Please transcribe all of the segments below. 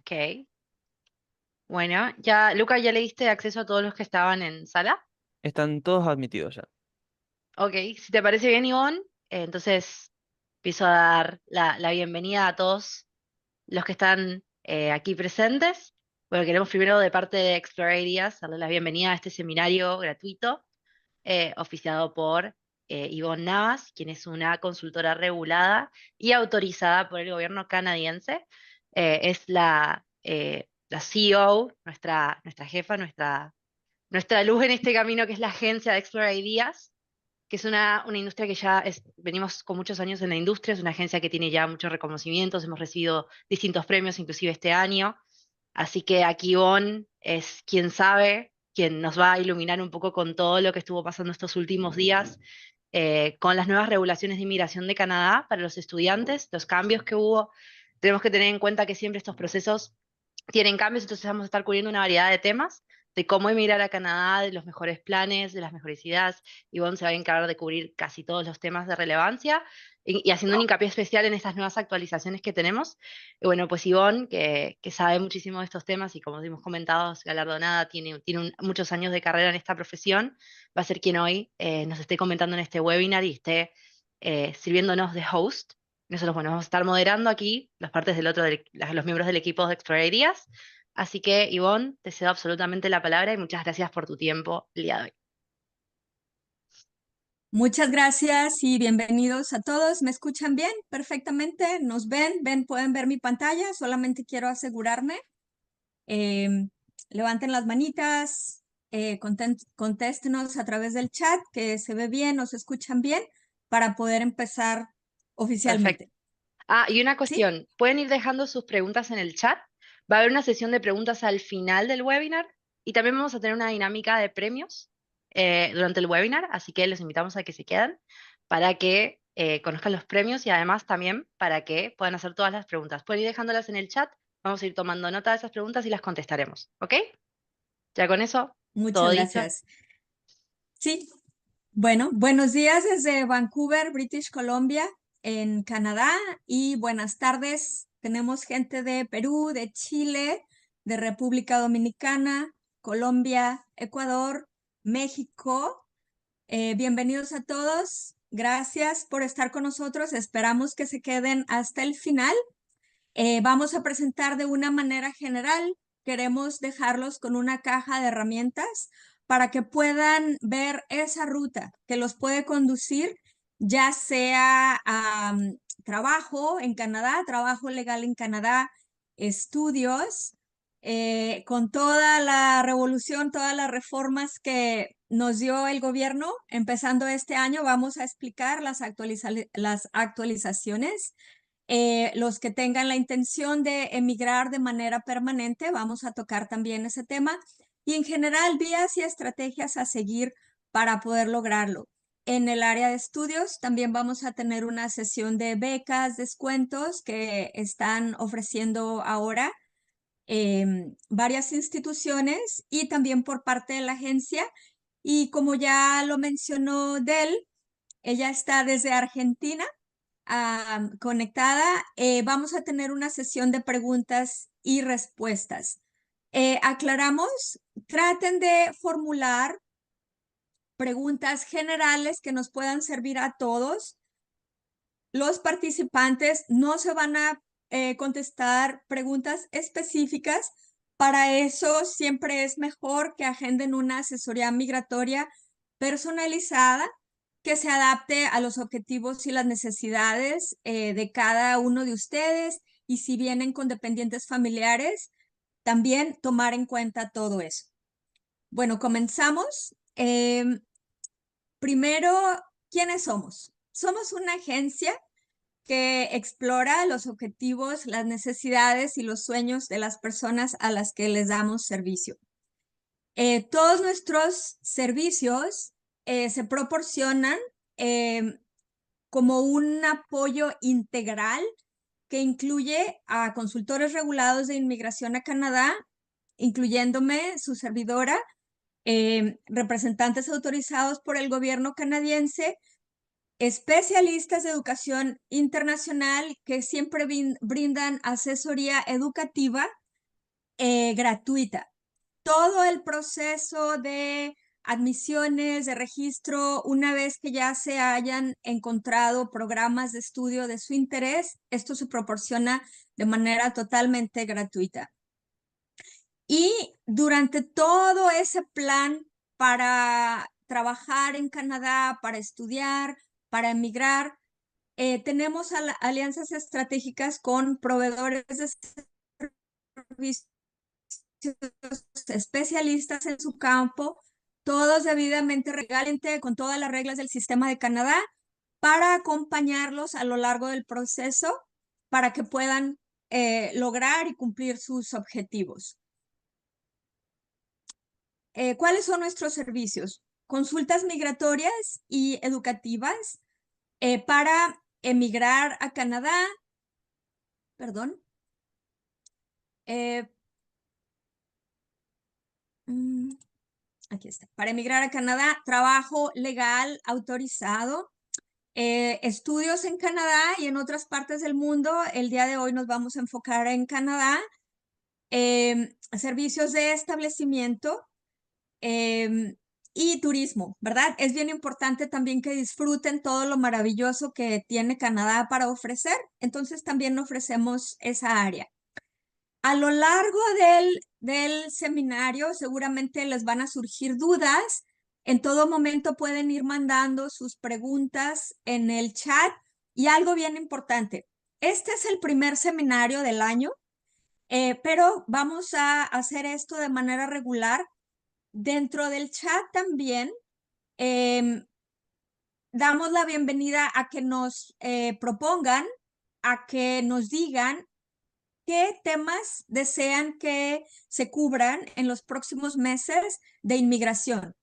Ok. Bueno, ya, Luca, ¿ya le diste acceso a todos los que estaban en sala? Están todos admitidos ya. Ok, si te parece bien, Ivonne, entonces empiezo a dar la bienvenida a todos los que están aquí presentes. Bueno, queremos primero de parte de Explore Ideas darle la bienvenida a este seminario gratuito oficiado por Ivonne Navas, quien es una consultora regulada y autorizada por el gobierno canadiense. Es la CEO, nuestra jefa, nuestra luz en este camino, que es la agencia de Explore Ideas, que es una industria que venimos con muchos años en la industria, es una agencia que tiene ya muchos reconocimientos, hemos recibido distintos premios, inclusive este año. Así que aquí Ivonne es quien sabe, quien nos va a iluminar un poco con todo lo que estuvo pasando estos últimos días, con las nuevas regulaciones de inmigración de Canadá para los estudiantes, los cambios que hubo. Tenemos que tener en cuenta que siempre estos procesos tienen cambios, entonces vamos a estar cubriendo una variedad de temas, de cómo emigrar a Canadá, de los mejores planes, de las mejores ideas. Ivonne se va a encargar de cubrir casi todos los temas de relevancia y haciendo un hincapié especial en estas nuevas actualizaciones que tenemos. Y bueno, pues Ivonne, que sabe muchísimo de estos temas y como hemos comentado, es galardonada, tiene muchos años de carrera en esta profesión, va a ser quien hoy nos esté comentando en este webinar y esté sirviéndonos de host. Nosotros, bueno, vamos a estar moderando aquí las partes los miembros del equipo de Explore Ideas. Así que, Ivonne, te cedo absolutamente la palabra y muchas gracias por tu tiempo el día de hoy. Muchas gracias y bienvenidos a todos. ¿Me escuchan bien? Perfectamente. ¿Nos ven? ¿Pueden ver mi pantalla? Solamente quiero asegurarme. Eh, Levanten las manitas, contéstenos a través del chat, que se ve bien, nos escuchan bien, para poder empezar Perfecto. oficialmente. Ah, y una ¿Sí? cuestión, pueden ir dejando sus preguntas en el chat. Va a haber una sesión de preguntas al final del webinar y también vamos a tener una dinámica de premios durante el webinar, así que les invitamos a que se queden para que conozcan los premios y además también para que puedan hacer todas las preguntas. Pueden ir dejándolas en el chat, vamos a ir tomando nota de esas preguntas y las contestaremos, ¿ok? Ya con eso, todo Muchas dicho. gracias. Sí, bueno, buenos días desde Vancouver, British Columbia, en Canadá, y buenas tardes. Tenemos gente de Perú, de Chile, de República Dominicana, Colombia, Ecuador, México. Bienvenidos a todos. Gracias por estar con nosotros. Esperamos que se queden hasta el final. Vamos a presentar de una manera general. Queremos dejarlos con una caja de herramientas para que puedan ver esa ruta que los puede conducir, ya sea a trabajo en Canadá, trabajo legal en Canadá, estudios, con toda la revolución, todas las reformas que nos dio el gobierno. Empezando este año, vamos a explicar las actualizaciones. Los que tengan la intención de emigrar de manera permanente, vamos a tocar también ese tema, y en general vías y estrategias a seguir para poder lograrlo. En el área de estudios también vamos a tener una sesión de becas, descuentos que están ofreciendo ahora varias instituciones y también por parte de la agencia. Y como ya lo mencionó Del, ella está desde Argentina conectada. Vamos a tener una sesión de preguntas y respuestas. Aclaramos, traten de formular preguntas generales que nos puedan servir a todos. Los participantes no se van a contestar preguntas específicas. Para eso siempre es mejor que agenden una asesoría migratoria personalizada que se adapte a los objetivos y las necesidades de cada uno de ustedes, y si vienen con dependientes familiares, también tomar en cuenta todo eso. Bueno, comenzamos. Primero, ¿quiénes somos? Somos una agencia que explora los objetivos, las necesidades y los sueños de las personas a las que les damos servicio. Todos nuestros servicios se proporcionan eh, como un apoyo integral que incluye a consultores regulados de inmigración a Canadá, incluyéndome su servidora, representantes autorizados por el gobierno canadiense, especialistas de educación internacional que siempre brindan asesoría educativa gratuita. Todo el proceso de admisiones, de registro, una vez que ya se hayan encontrado programas de estudio de su interés, esto se proporciona de manera totalmente gratuita. Y durante todo ese plan para trabajar en Canadá, para estudiar, para emigrar, tenemos alianzas estratégicas con proveedores de servicios especialistas en su campo, todos debidamente legalmente con todas las reglas del sistema de Canadá, para acompañarlos a lo largo del proceso para que puedan lograr y cumplir sus objetivos. ¿Cuáles son nuestros servicios? Consultas migratorias y educativas para emigrar a Canadá, perdón, aquí está, para emigrar a Canadá, trabajo legal autorizado, estudios en Canadá y en otras partes del mundo. El día de hoy nos vamos a enfocar en Canadá, servicios de establecimiento, y turismo, ¿verdad? Es bien importante también que disfruten todo lo maravilloso que tiene Canadá para ofrecer. Entonces también ofrecemos esa área. A lo largo del seminario seguramente les van a surgir dudas. En todo momento pueden ir mandando sus preguntas en el chat. Y algo bien importante, este es el primer seminario del año, pero vamos a hacer esto de manera regular. Dentro del chat también damos la bienvenida a que nos propongan, a que nos digan qué temas desean que se cubran en los próximos meses de inmigración.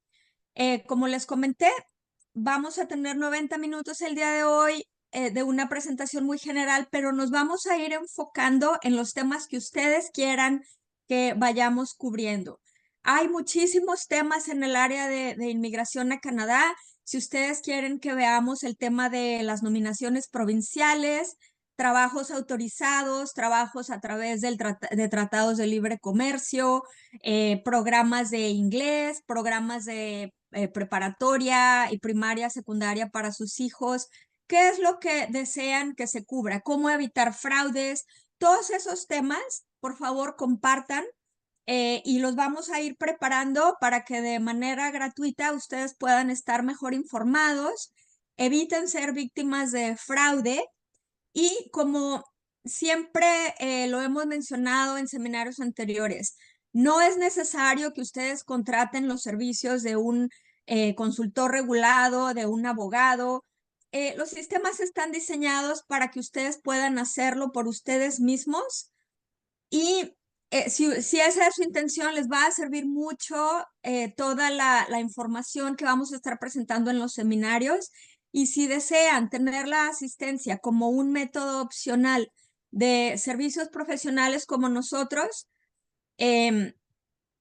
Como les comenté, vamos a tener 90 minutos el día de hoy de una presentación muy general, pero nos vamos a ir enfocando en los temas que ustedes quieran que vayamos cubriendo. Hay muchísimos temas en el área de inmigración a Canadá. Si ustedes quieren que veamos el tema de las nominaciones provinciales, trabajos autorizados, trabajos a través de tratados de libre comercio, programas de inglés, programas de preparatoria y primaria, secundaria para sus hijos. ¿Qué es lo que desean que se cubra? ¿Cómo evitar fraudes? Todos esos temas, por favor, compartan y los vamos a ir preparando para que de manera gratuita ustedes puedan estar mejor informados, eviten ser víctimas de fraude y como siempre lo hemos mencionado en seminarios anteriores, no es necesario que ustedes contraten los servicios de un consultor regulado, de un abogado. Los sistemas están diseñados para que ustedes puedan hacerlo por ustedes mismos y si esa es su intención, les va a servir mucho toda la información que vamos a estar presentando en los seminarios. Y si desean tener la asistencia como un método opcional de servicios profesionales como nosotros,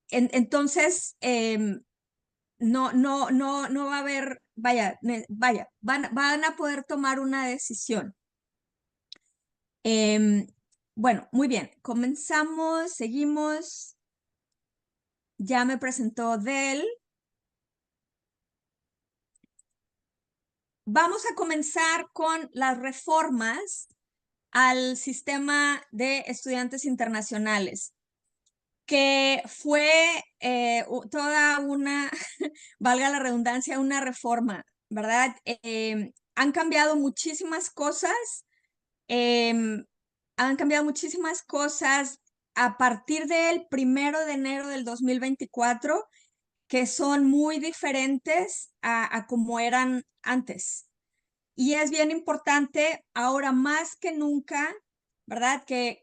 entonces no va a haber, van a poder tomar una decisión. Bueno, muy bien, comenzamos, seguimos. Ya me presentó Del. Vamos a comenzar con las reformas al sistema de estudiantes internacionales, que fue toda una, valga la redundancia, una reforma, ¿verdad? Han cambiado muchísimas cosas. Han cambiado muchísimas cosas a partir del 1 de enero del 2024, que son muy diferentes a como eran antes. Y es bien importante ahora más que nunca, ¿verdad? Que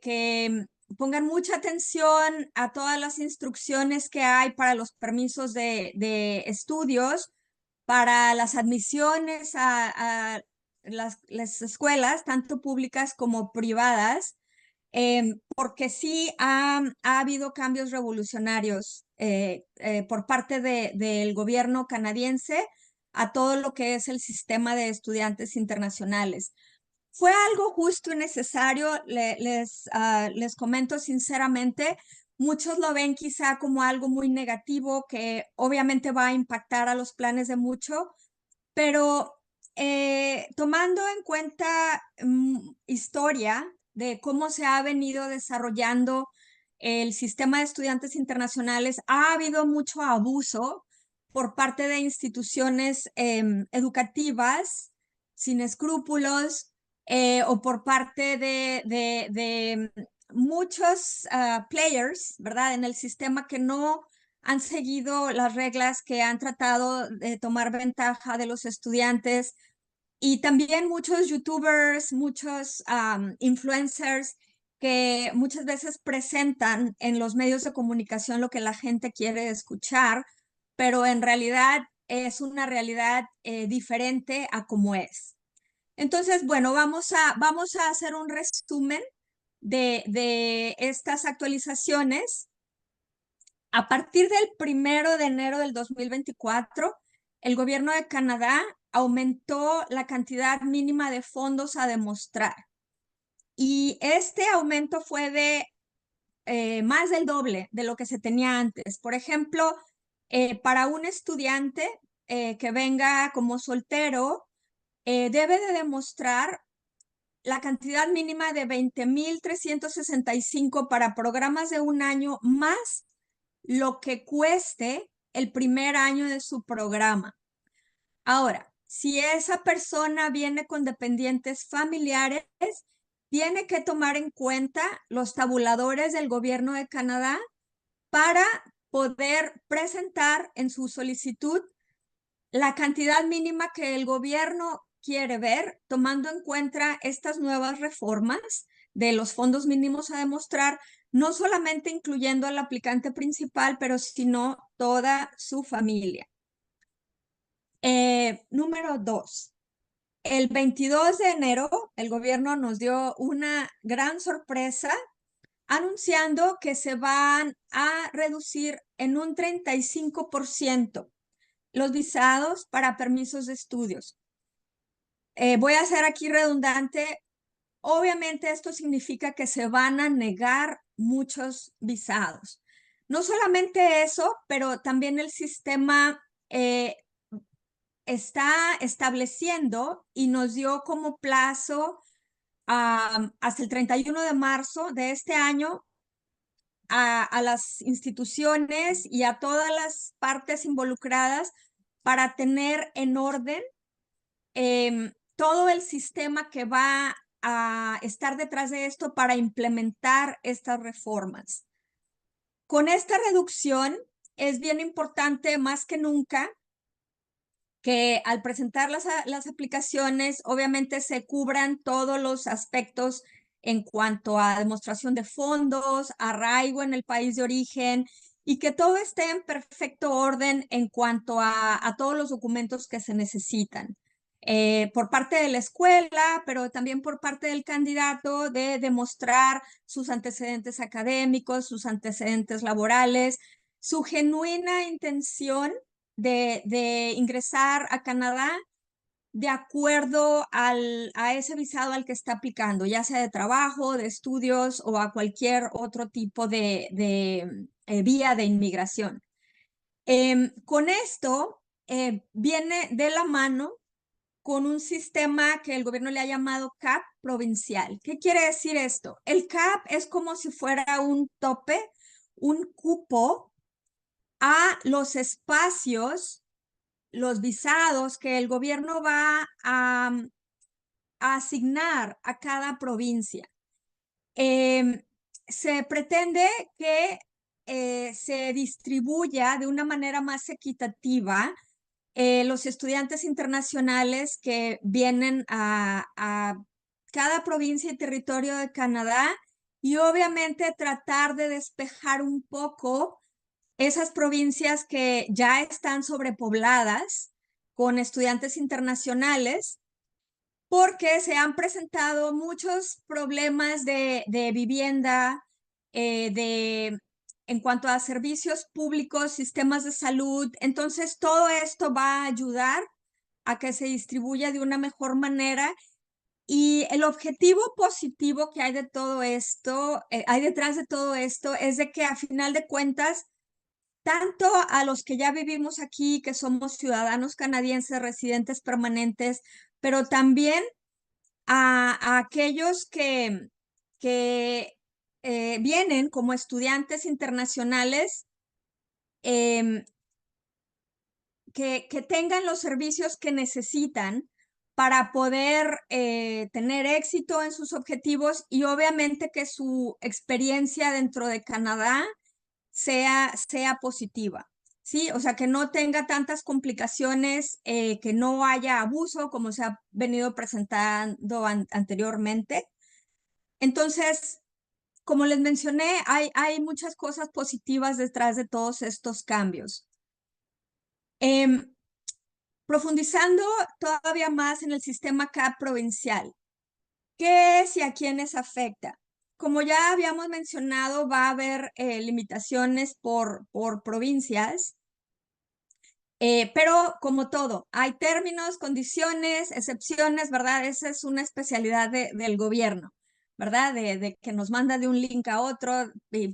pongan mucha atención a todas las instrucciones que hay para los permisos de estudios, para las admisiones a las escuelas, tanto públicas como privadas, porque sí ha habido cambios revolucionarios por parte del gobierno canadiense a todo lo que es el sistema de estudiantes internacionales. Fue algo justo y necesario, les comento sinceramente, Muchos lo ven quizá como algo muy negativo que obviamente va a impactar a los planes de mucho, pero tomando en cuenta historia de cómo se ha venido desarrollando el sistema de estudiantes internacionales, ha habido mucho abuso por parte de instituciones educativas sin escrúpulos o por parte de muchos players, ¿verdad? En el sistema que no han seguido las reglas, que han tratado de tomar ventaja de los estudiantes, y también muchos youtubers, muchos influencers que muchas veces presentan en los medios de comunicación lo que la gente quiere escuchar, pero en realidad es una realidad diferente a como es. Entonces, bueno, vamos a hacer un resumen de estas actualizaciones. A partir del 1 de enero del 2024, el gobierno de Canadá aumentó la cantidad mínima de fondos a demostrar. Y este aumento fue de más del doble de lo que se tenía antes. Por ejemplo, para un estudiante que venga como soltero, debe de demostrar la cantidad mínima de 20,365 para programas de un año más lo que cueste el primer año de su programa. Ahora, si esa persona viene con dependientes familiares, tiene que tomar en cuenta los tabuladores del gobierno de Canadá para poder presentar en su solicitud la cantidad mínima que el gobierno quiere ver, tomando en cuenta estas nuevas reformas de los fondos mínimos a demostrar, no solamente incluyendo al aplicante principal, pero sino toda su familia. Número 2. El 22 de enero, el gobierno nos dio una gran sorpresa anunciando que se van a reducir en un 35% los visados para permisos de estudios. Voy a ser aquí redundante. Obviamente esto significa que se van a negar muchos visados. No solamente eso, pero también el sistema está estableciendo y nos dio como plazo hasta el 31 de marzo de este año a las instituciones y a todas las partes involucradas para tener en orden todo el sistema que va a estar detrás de esto para implementar estas reformas. Con esta reducción es bien importante más que nunca que al presentar las aplicaciones obviamente se cubran todos los aspectos en cuanto a demostración de fondos, arraigo en el país de origen y que todo esté en perfecto orden en cuanto a todos los documentos que se necesitan. Por parte de la escuela, pero también por parte del candidato de demostrar sus antecedentes académicos, sus antecedentes laborales, su genuina intención de ingresar a Canadá de acuerdo a ese visado al que está aplicando, ya sea de trabajo, de estudios o a cualquier otro tipo de vía de inmigración. Con esto viene de la mano con un sistema que el gobierno le ha llamado CAP provincial. ¿Qué quiere decir esto? El CAP es como si fuera un tope, un cupo a los espacios, los visados que el gobierno va a asignar a cada provincia. Se pretende que se distribuya de una manera más equitativa los estudiantes internacionales que vienen a cada provincia y territorio de Canadá y obviamente tratar de despejar un poco esas provincias que ya están sobrepobladas con estudiantes internacionales, porque se han presentado muchos problemas de vivienda, en cuanto a servicios públicos, sistemas de salud. Entonces, todo esto va a ayudar a que se distribuya de una mejor manera Y el objetivo positivo que hay de todo esto, hay detrás de todo esto, es de que a final de cuentas, tanto a los que ya vivimos aquí, que somos ciudadanos canadienses, residentes permanentes, pero también a aquellos que vienen como estudiantes internacionales, em, que tengan los servicios que necesitan para poder tener éxito en sus objetivos y obviamente que su experiencia dentro de Canadá sea positiva, ¿sí? O sea, que no tenga tantas complicaciones, que no haya abuso como se ha venido presentando anteriormente. Entonces, como les mencioné, hay muchas cosas positivas detrás de todos estos cambios. Profundizando todavía más en el sistema CAP provincial, ¿qué es y a quiénes afecta? Como ya habíamos mencionado, va a haber limitaciones por provincias, pero como todo, hay términos, condiciones, excepciones, ¿verdad? Esa es una especialidad del gobierno, ¿verdad? De que nos manda de un link a otro,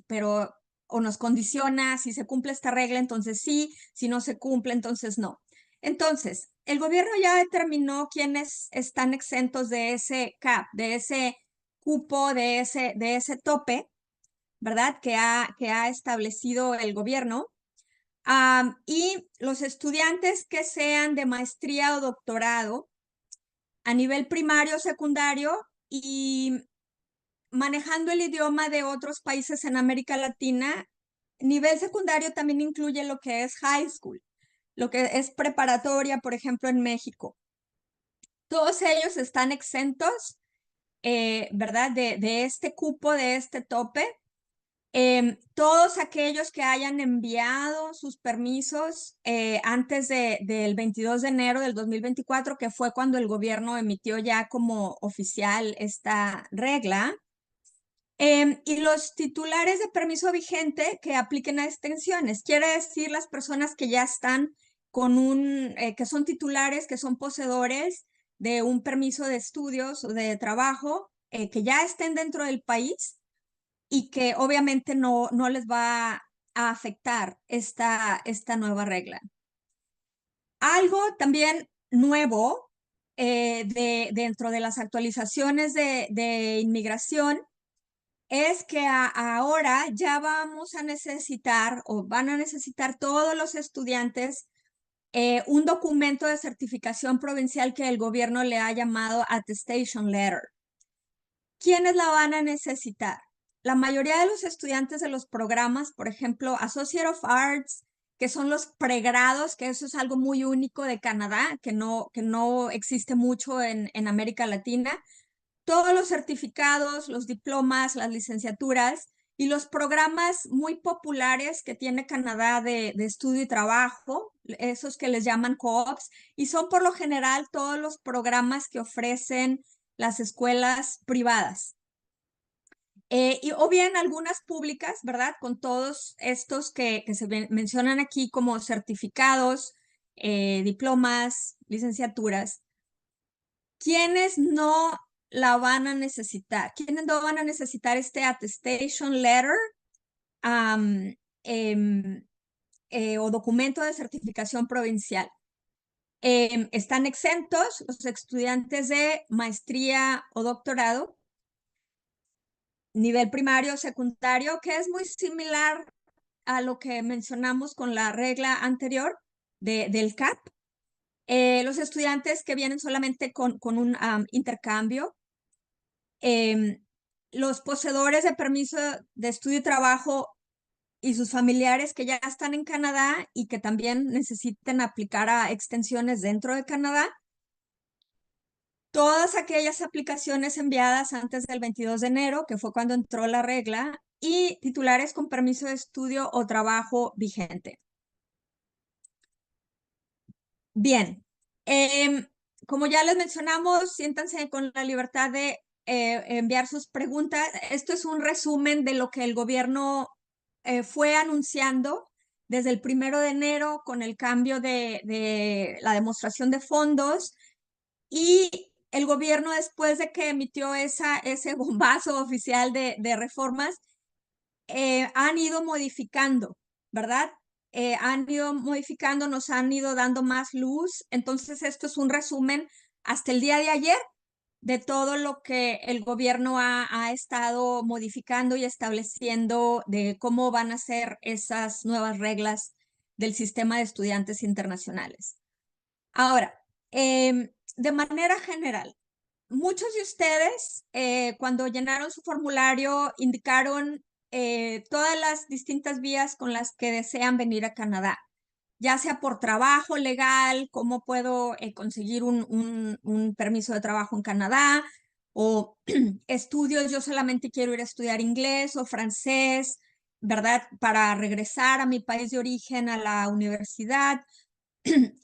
pero o nos condiciona, si se cumple esta regla, entonces sí, si no se cumple, entonces no. Entonces, el gobierno ya determinó quiénes están exentos de ese CAP, de ese cupo, de ese tope, ¿verdad? Que ha establecido el gobierno. Y los estudiantes que sean de maestría o doctorado a nivel primario, secundario y manejando el idioma de otros países en América Latina, nivel secundario también incluye lo que es high school, lo que es preparatoria, por ejemplo, en México. Todos ellos están exentos, ¿verdad? De este cupo, de este tope. Todos aquellos que hayan enviado sus permisos antes del 22 de enero del 2024, que fue cuando el gobierno emitió ya como oficial esta regla, y los titulares de permiso vigente que apliquen a extensiones, quiere decir las personas que ya están que son titulares, que son poseedores de un permiso de estudios o de trabajo, que ya estén dentro del país y que obviamente no les va a afectar esta nueva regla. Algo también nuevo dentro de las actualizaciones de inmigración es que ahora ya vamos a necesitar o van a necesitar todos los estudiantes un documento de certificación provincial que el gobierno le ha llamado Attestation Letter. ¿Quiénes la van a necesitar? La mayoría de los estudiantes de los programas, por ejemplo, Associate of Arts, que son los pregrados, que eso es algo muy único de Canadá, que no existe mucho en América Latina. Todos los certificados, los diplomas, las licenciaturas y los programas muy populares que tiene Canadá de estudio y trabajo, esos que les llaman co-ops, y son por lo general todos los programas que ofrecen las escuelas privadas. O bien algunas públicas, ¿verdad? Con todos estos que se mencionan aquí como certificados, diplomas, licenciaturas. ¿Quiénes no la van a necesitar? ¿Quiénes no van a necesitar este attestation letter o documento de certificación provincial? Están exentos los estudiantes de maestría o doctorado, nivel primario o secundario, que es muy similar a lo que mencionamos con la regla anterior del CAP. Los estudiantes que vienen solamente con un intercambio, los poseedores de permiso de estudio y trabajo y sus familiares que ya están en Canadá y que también necesiten aplicar a extensiones dentro de Canadá, todas aquellas aplicaciones enviadas antes del 22 de enero, que fue cuando entró la regla, y titulares con permiso de estudio o trabajo vigente. Bien, como ya les mencionamos, siéntanse con la libertad de enviar sus preguntas. Esto es un resumen de lo que el gobierno fue anunciando desde el 1 de enero con el cambio de la demostración de fondos y el gobierno, después de que emitió ese bombazo oficial de reformas, han ido modificando, ¿verdad? Han ido modificando, nos han ido dando más luz. Entonces, esto es un resumen hasta el día de ayer de todo lo que el gobierno ha estado modificando y estableciendo de cómo van a ser esas nuevas reglas del sistema de estudiantes internacionales. Ahora, de manera general, muchos de ustedes, cuando llenaron su formulario, indicaron todas las distintas vías con las que desean venir a Canadá, ya sea por trabajo legal, cómo puedo conseguir un permiso de trabajo en Canadá, o estudios, yo solamente quiero ir a estudiar inglés o francés, ¿verdad? Para regresar a mi país de origen, a la universidad,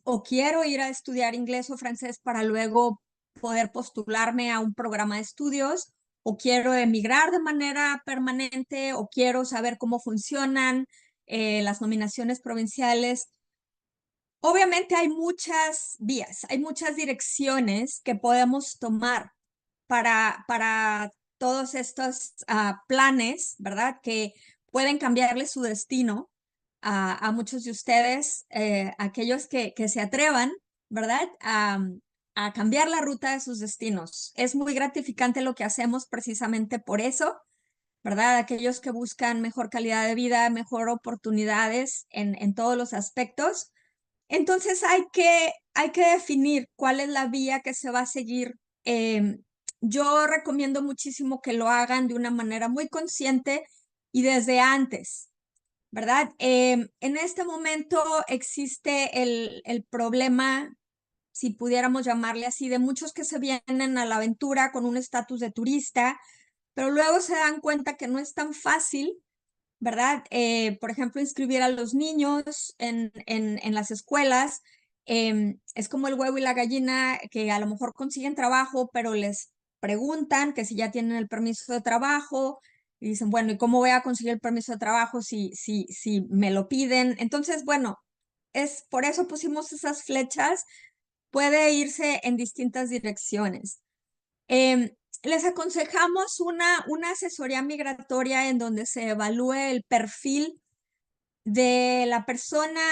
o quiero ir a estudiar inglés o francés para luego poder postularme a un programa de estudios, o quiero emigrar de manera permanente, o quiero saber cómo funcionan las nominaciones provinciales. Obviamente hay muchas vías, hay muchas direcciones que podemos tomar para todos estos planes, ¿verdad? Que pueden cambiarle su destino a muchos de ustedes, aquellos que se atrevan, ¿verdad? A cambiar la ruta de sus destinos. Es muy gratificante lo que hacemos precisamente por eso, ¿verdad? Aquellos que buscan mejor calidad de vida, mejor oportunidades en todos los aspectos. Entonces hay que definir cuál es la vía que se va a seguir. Yo recomiendo muchísimo que lo hagan de una manera muy consciente y desde antes, ¿verdad? En este momento existe el problema, si pudiéramos llamarle así, de muchos que se vienen a la aventura con un estatus de turista, pero luego se dan cuenta que no es tan fácil, ¿verdad? Por ejemplo, inscribir a los niños en las escuelas. Es como el huevo y la gallina, que a lo mejor consiguen trabajo, pero les preguntan que si ya tienen el permiso de trabajo, y dicen, bueno, ¿y cómo voy a conseguir el permiso de trabajo si me lo piden? Entonces, bueno, es por eso pusimos esas flechas. Puede irse en distintas direcciones. Les aconsejamos una asesoría migratoria en donde se evalúe el perfil de la persona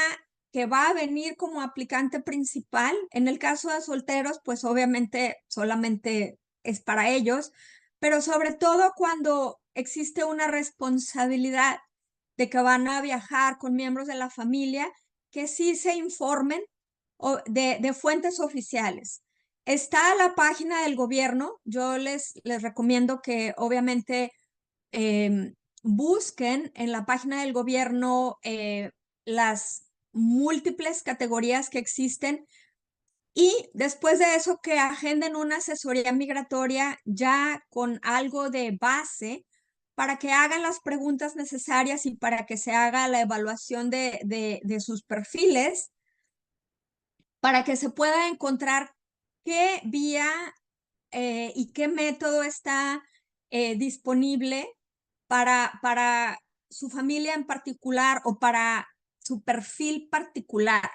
que va a venir como aplicante principal. En el caso de solteros, pues obviamente solamente es para ellos, pero sobre todo cuando existe una responsabilidad de que van a viajar con miembros de la familia, que sí se informen de fuentes oficiales. Está la página del gobierno. Yo les recomiendo que obviamente busquen en la página del gobierno las múltiples categorías que existen, y después de eso que agenden una asesoría migratoria ya con algo de base para que hagan las preguntas necesarias y para que se haga la evaluación de sus perfiles, para que se pueda encontrar qué vía y qué método está disponible para su familia en particular o para su perfil particular.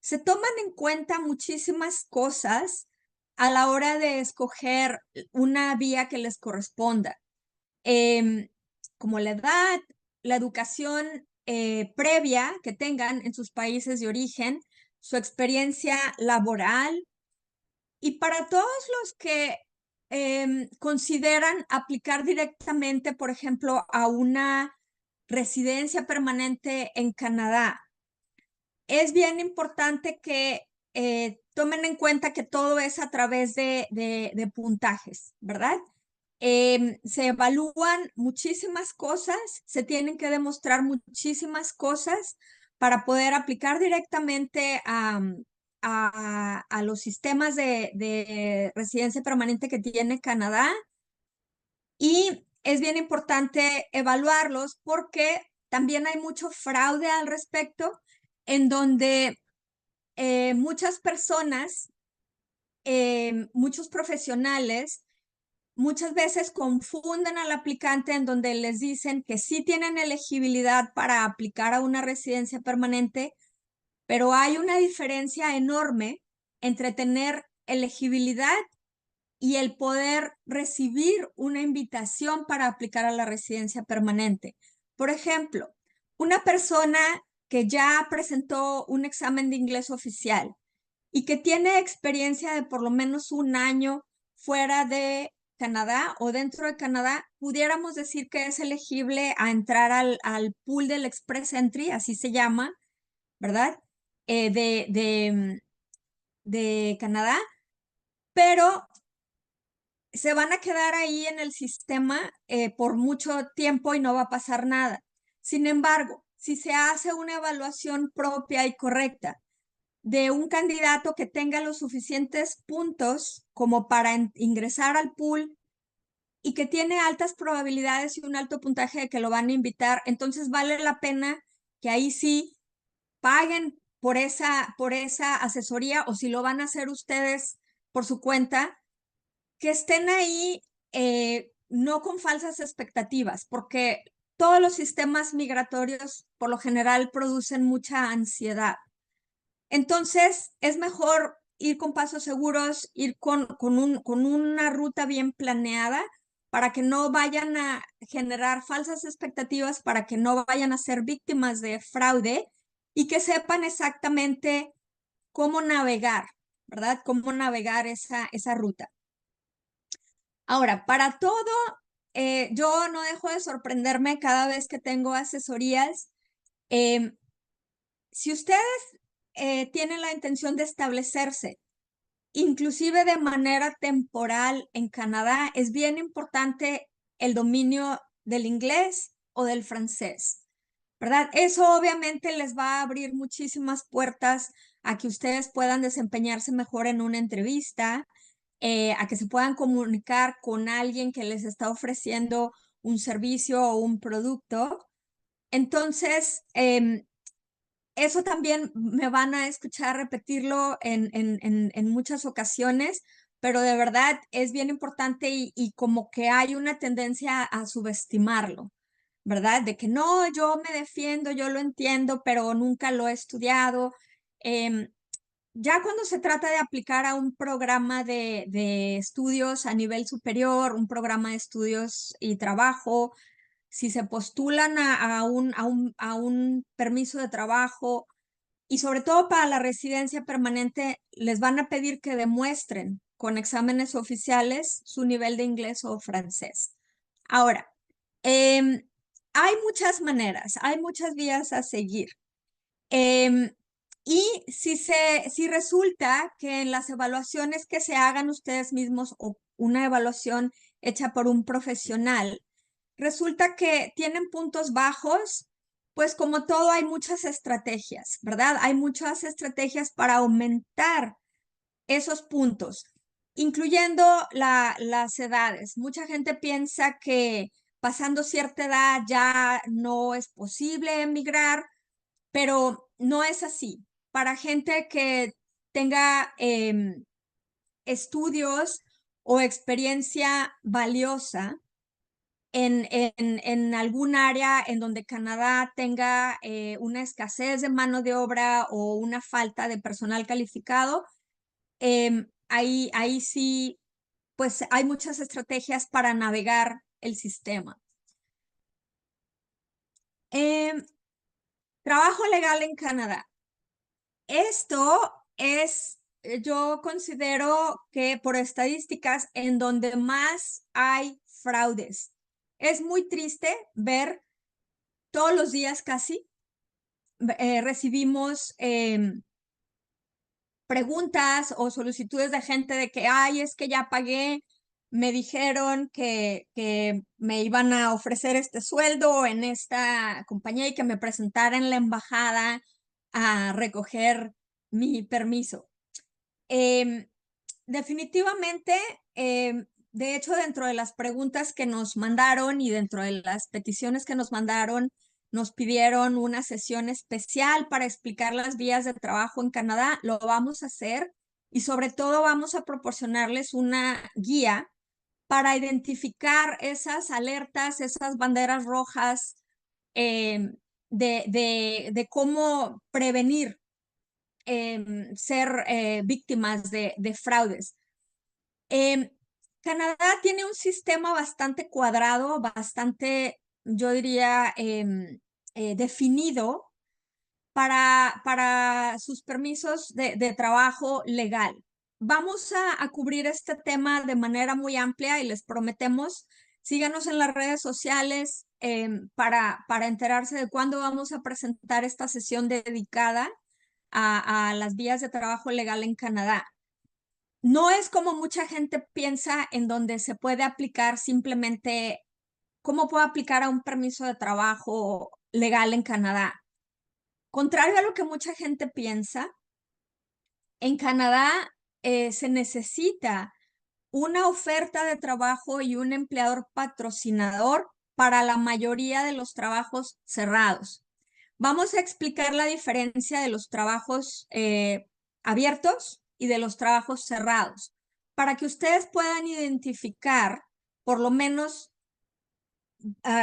Se toman en cuenta muchísimas cosas a la hora de escoger una vía que les corresponda, como la edad, la educación previa que tengan en sus países de origen, su experiencia laboral, y para todos los que consideran aplicar directamente, por ejemplo, a una residencia permanente en Canadá, es bien importante que tomen en cuenta que todo es a través de puntajes, ¿verdad? Se evalúan muchísimas cosas, se tienen que demostrar muchísimas cosas para poder aplicar directamente a los sistemas de residencia permanente que tiene Canadá. Y es bien importante evaluarlos porque también hay mucho fraude al respecto, en donde muchas personas, muchos profesionales, muchas veces confunden al aplicante, en donde les dicen que sí tienen elegibilidad para aplicar a una residencia permanente, pero hay una diferencia enorme entre tener elegibilidad y el poder recibir una invitación para aplicar a la residencia permanente. Por ejemplo, una persona que ya presentó un examen de inglés oficial y que tiene experiencia de por lo menos un año fuera de Canadá o dentro de Canadá, pudiéramos decir que es elegible a entrar al pool del Express Entry, así se llama, ¿verdad? De Canadá, pero se van a quedar ahí en el sistema por mucho tiempo y no va a pasar nada. Sin embargo, si se hace una evaluación propia y correcta de un candidato que tenga los suficientes puntos como para ingresar al pool y que tiene altas probabilidades y un alto puntaje de que lo van a invitar, entonces vale la pena que ahí sí paguen por esa asesoría, o si lo van a hacer ustedes por su cuenta, que estén ahí no con falsas expectativas, porque todos los sistemas migratorios por lo general producen mucha ansiedad. Entonces, es mejor ir con pasos seguros, ir con una ruta bien planeada para que no vayan a generar falsas expectativas, para que no vayan a ser víctimas de fraude y que sepan exactamente cómo navegar, ¿verdad? Cómo navegar esa ruta. Ahora, para todo, yo no dejo de sorprenderme cada vez que tengo asesorías. Si ustedes tienen la intención de establecerse, inclusive de manera temporal en Canadá, es bien importante el dominio del inglés o del francés, ¿verdad? Eso obviamente les va a abrir muchísimas puertas a que ustedes puedan desempeñarse mejor en una entrevista, a que se puedan comunicar con alguien que les está ofreciendo un servicio o un producto. Entonces, eso también me van a escuchar repetirlo en muchas ocasiones, pero de verdad es bien importante y como que hay una tendencia a subestimarlo, ¿verdad? De que no, yo me defiendo, yo lo entiendo, pero nunca lo he estudiado. Ya cuando se trata de aplicar a un programa de estudios a nivel superior, un programa de estudios y trabajo, si se postulan a un permiso de trabajo y sobre todo para la residencia permanente, les van a pedir que demuestren con exámenes oficiales su nivel de inglés o francés. Ahora, hay muchas maneras, hay muchas vías a seguir. Y si resulta que en las evaluaciones que se hagan ustedes mismos o una evaluación hecha por un profesional, resulta que tienen puntos bajos, pues como todo hay muchas estrategias, ¿verdad? Hay muchas estrategias para aumentar esos puntos, incluyendo las edades. Mucha gente piensa que pasando cierta edad ya no es posible emigrar, pero no es así. Para gente que tenga estudios o experiencia valiosa en algún área en donde Canadá tenga una escasez de mano de obra o una falta de personal calificado, ahí sí, pues hay muchas estrategias para navegar el sistema. Em, Trabajo legal en Canadá. Esto es, yo considero que por estadísticas en donde más hay fraudes. Es muy triste ver todos los días casi, recibimos preguntas o solicitudes de gente de que, ay, es que ya pagué, me dijeron que me iban a ofrecer este sueldo en esta compañía y que me presentara en la embajada a recoger mi permiso. Definitivamente, de hecho, dentro de las preguntas que nos mandaron y dentro de las peticiones que nos mandaron, nos pidieron una sesión especial para explicar las vías de trabajo en Canadá. Lo vamos a hacer y sobre todo vamos a proporcionarles una guía para identificar esas alertas, esas banderas rojas de cómo prevenir ser víctimas de fraudes. Canadá tiene un sistema bastante cuadrado, bastante, yo diría, definido para sus permisos de trabajo legal. Vamos a cubrir este tema de manera muy amplia y les prometemos, síganos en las redes sociales para enterarse de cuándo vamos a presentar esta sesión dedicada a las vías de trabajo legal en Canadá. No es como mucha gente piensa, en donde se puede aplicar simplemente, ¿cómo puedo aplicar a un permiso de trabajo legal en Canadá? Contrario a lo que mucha gente piensa, en Canadá se necesita una oferta de trabajo y un empleador patrocinador para la mayoría de los trabajos cerrados. Vamos a explicar la diferencia de los trabajos abiertos y de los trabajos cerrados, para que ustedes puedan identificar, por lo menos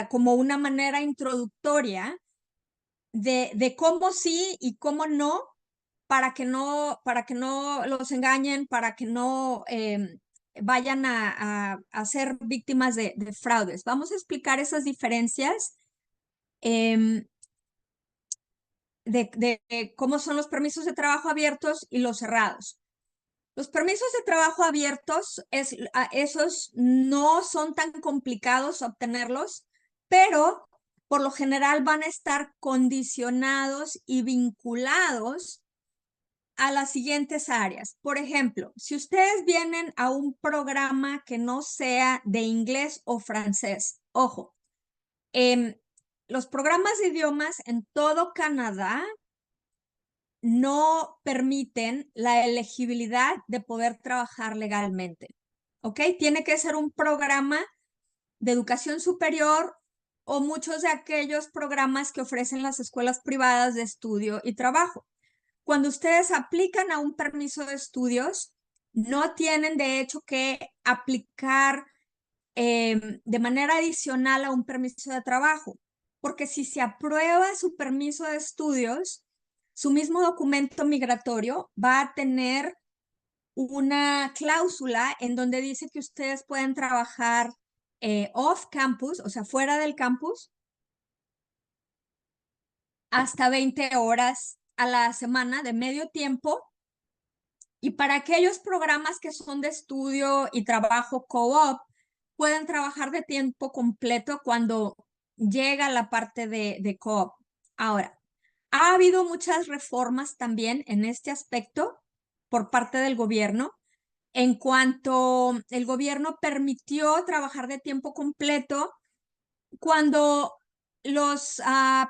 como una manera introductoria, de cómo sí y cómo no, para que no los engañen, para que no vayan a ser víctimas de fraudes. Vamos a explicar esas diferencias em, de cómo son los permisos de trabajo abiertos y los cerrados. Los permisos de trabajo abiertos, esos no son tan complicados obtenerlos, pero por lo general van a estar condicionados y vinculados a las siguientes áreas. Por ejemplo, si ustedes vienen a un programa que no sea de inglés o francés, ojo, los programas de idiomas en todo Canadá no permiten la elegibilidad de poder trabajar legalmente. ¿Ok? Tiene que ser un programa de educación superior o muchos de aquellos programas que ofrecen las escuelas privadas de estudio y trabajo. Cuando ustedes aplican a un permiso de estudios, no tienen de hecho que aplicar de manera adicional a un permiso de trabajo, porque si se aprueba su permiso de estudios, su mismo documento migratorio va a tener una cláusula en donde dice que ustedes pueden trabajar off campus, o sea, fuera del campus, hasta 20 horas a la semana de medio tiempo. Y para aquellos programas que son de estudio y trabajo co-op, pueden trabajar de tiempo completo cuando llega la parte de co-op. Ahora, ha habido muchas reformas también en este aspecto por parte del gobierno, en cuanto el gobierno permitió trabajar de tiempo completo cuando los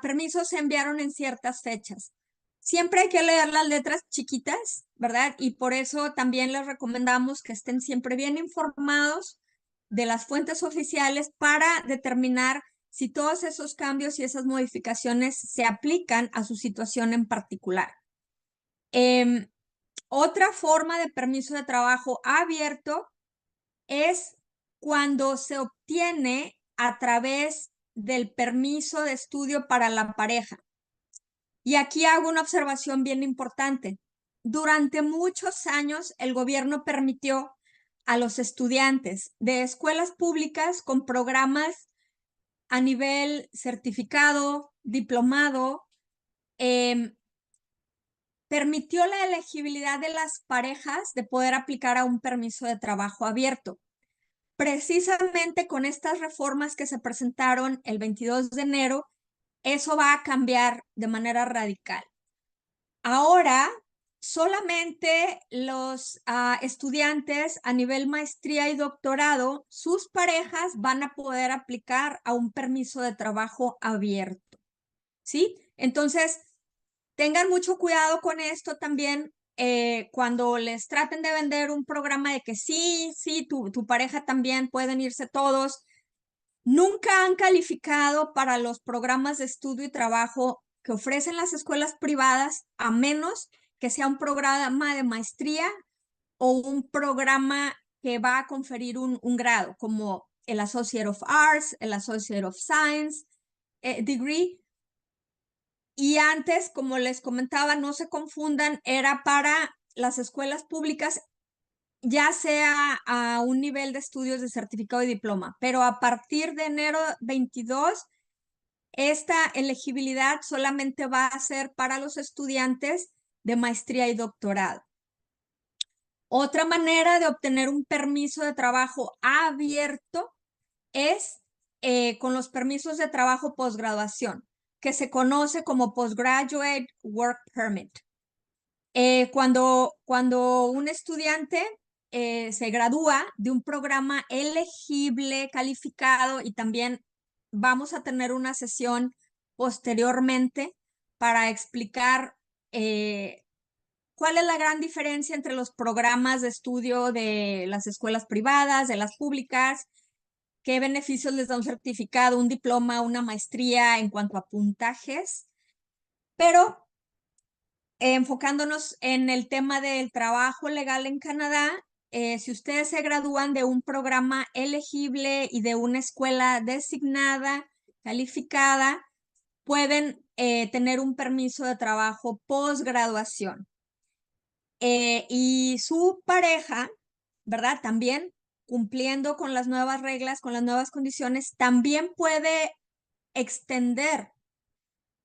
permisos se enviaron en ciertas fechas. Siempre hay que leer las letras chiquitas, ¿verdad? Y por eso también les recomendamos que estén siempre bien informados de las fuentes oficiales para determinar si todos esos cambios y esas modificaciones se aplican a su situación en particular. Otra forma de permiso de trabajo abierto es cuando se obtiene a través del permiso de estudio para la pareja. Y aquí hago una observación bien importante. Durante muchos años, el gobierno permitió a los estudiantes de escuelas públicas con programas a nivel certificado, diplomado, permitió la elegibilidad de las parejas de poder aplicar a un permiso de trabajo abierto. Precisamente con estas reformas que se presentaron el 22 de enero, eso va a cambiar de manera radical. Ahora, solamente los estudiantes a nivel maestría y doctorado, sus parejas van a poder aplicar a un permiso de trabajo abierto, ¿sí? Entonces, tengan mucho cuidado con esto también cuando les traten de vender un programa de que sí, tu pareja también, pueden irse todos. Nunca han calificado para los programas de estudio y trabajo que ofrecen las escuelas privadas, a menos que sea un programa de maestría o un programa que va a conferir un grado, como el Associate of Arts, el Associate of Science degree. Y antes, como les comentaba, no se confundan, era para las escuelas públicas ya sea a un nivel de estudios de certificado y diploma, pero a partir de enero 22, esta elegibilidad solamente va a ser para los estudiantes de maestría y doctorado. Otra manera de obtener un permiso de trabajo abierto es con los permisos de trabajo posgraduación, que se conoce como Postgraduate Work Permit. Cuando un estudiante se gradúa de un programa elegible, calificado, y también vamos a tener una sesión posteriormente para explicar cuál es la gran diferencia entre los programas de estudio de las escuelas privadas, de las públicas, qué beneficios les da un certificado, un diploma, una maestría en cuanto a puntajes, pero enfocándonos en el tema del trabajo legal en Canadá, si ustedes se gradúan de un programa elegible y de una escuela designada, calificada, pueden tener un permiso de trabajo posgraduación. Y su pareja, ¿verdad? También cumpliendo con las nuevas reglas, con las nuevas condiciones, también puede extender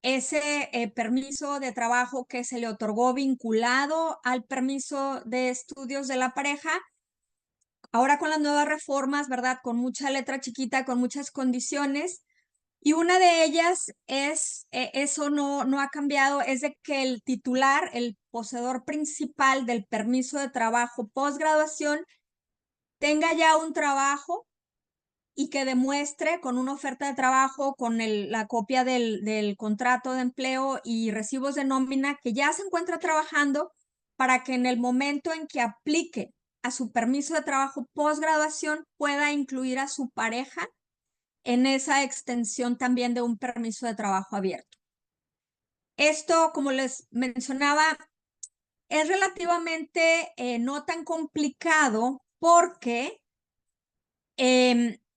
ese permiso de trabajo que se le otorgó vinculado al permiso de estudios de la pareja. Ahora con las nuevas reformas, ¿verdad? Con mucha letra chiquita, con muchas condiciones. Y una de ellas es, eso no ha cambiado, es de que el titular, el poseedor principal del permiso de trabajo posgraduación, tenga ya un trabajo y que demuestre con una oferta de trabajo, con la copia del contrato de empleo y recibos de nómina, que ya se encuentra trabajando para que en el momento en que aplique a su permiso de trabajo posgraduación pueda incluir a su pareja en esa extensión también de un permiso de trabajo abierto. Esto, como les mencionaba, es relativamente no tan complicado porque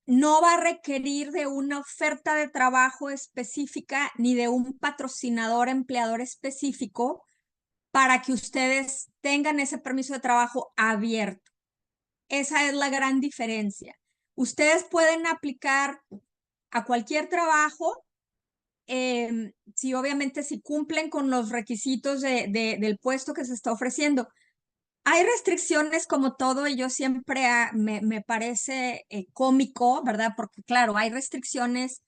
no va a requerir de una oferta de trabajo específica ni de un patrocinador empleador específico para que ustedes tengan ese permiso de trabajo abierto. Esa es la gran diferencia. Ustedes pueden aplicar a cualquier trabajo, si obviamente si cumplen con los requisitos del puesto que se está ofreciendo. Hay restricciones como todo y yo siempre me parece cómico, ¿verdad? Porque claro, hay restricciones,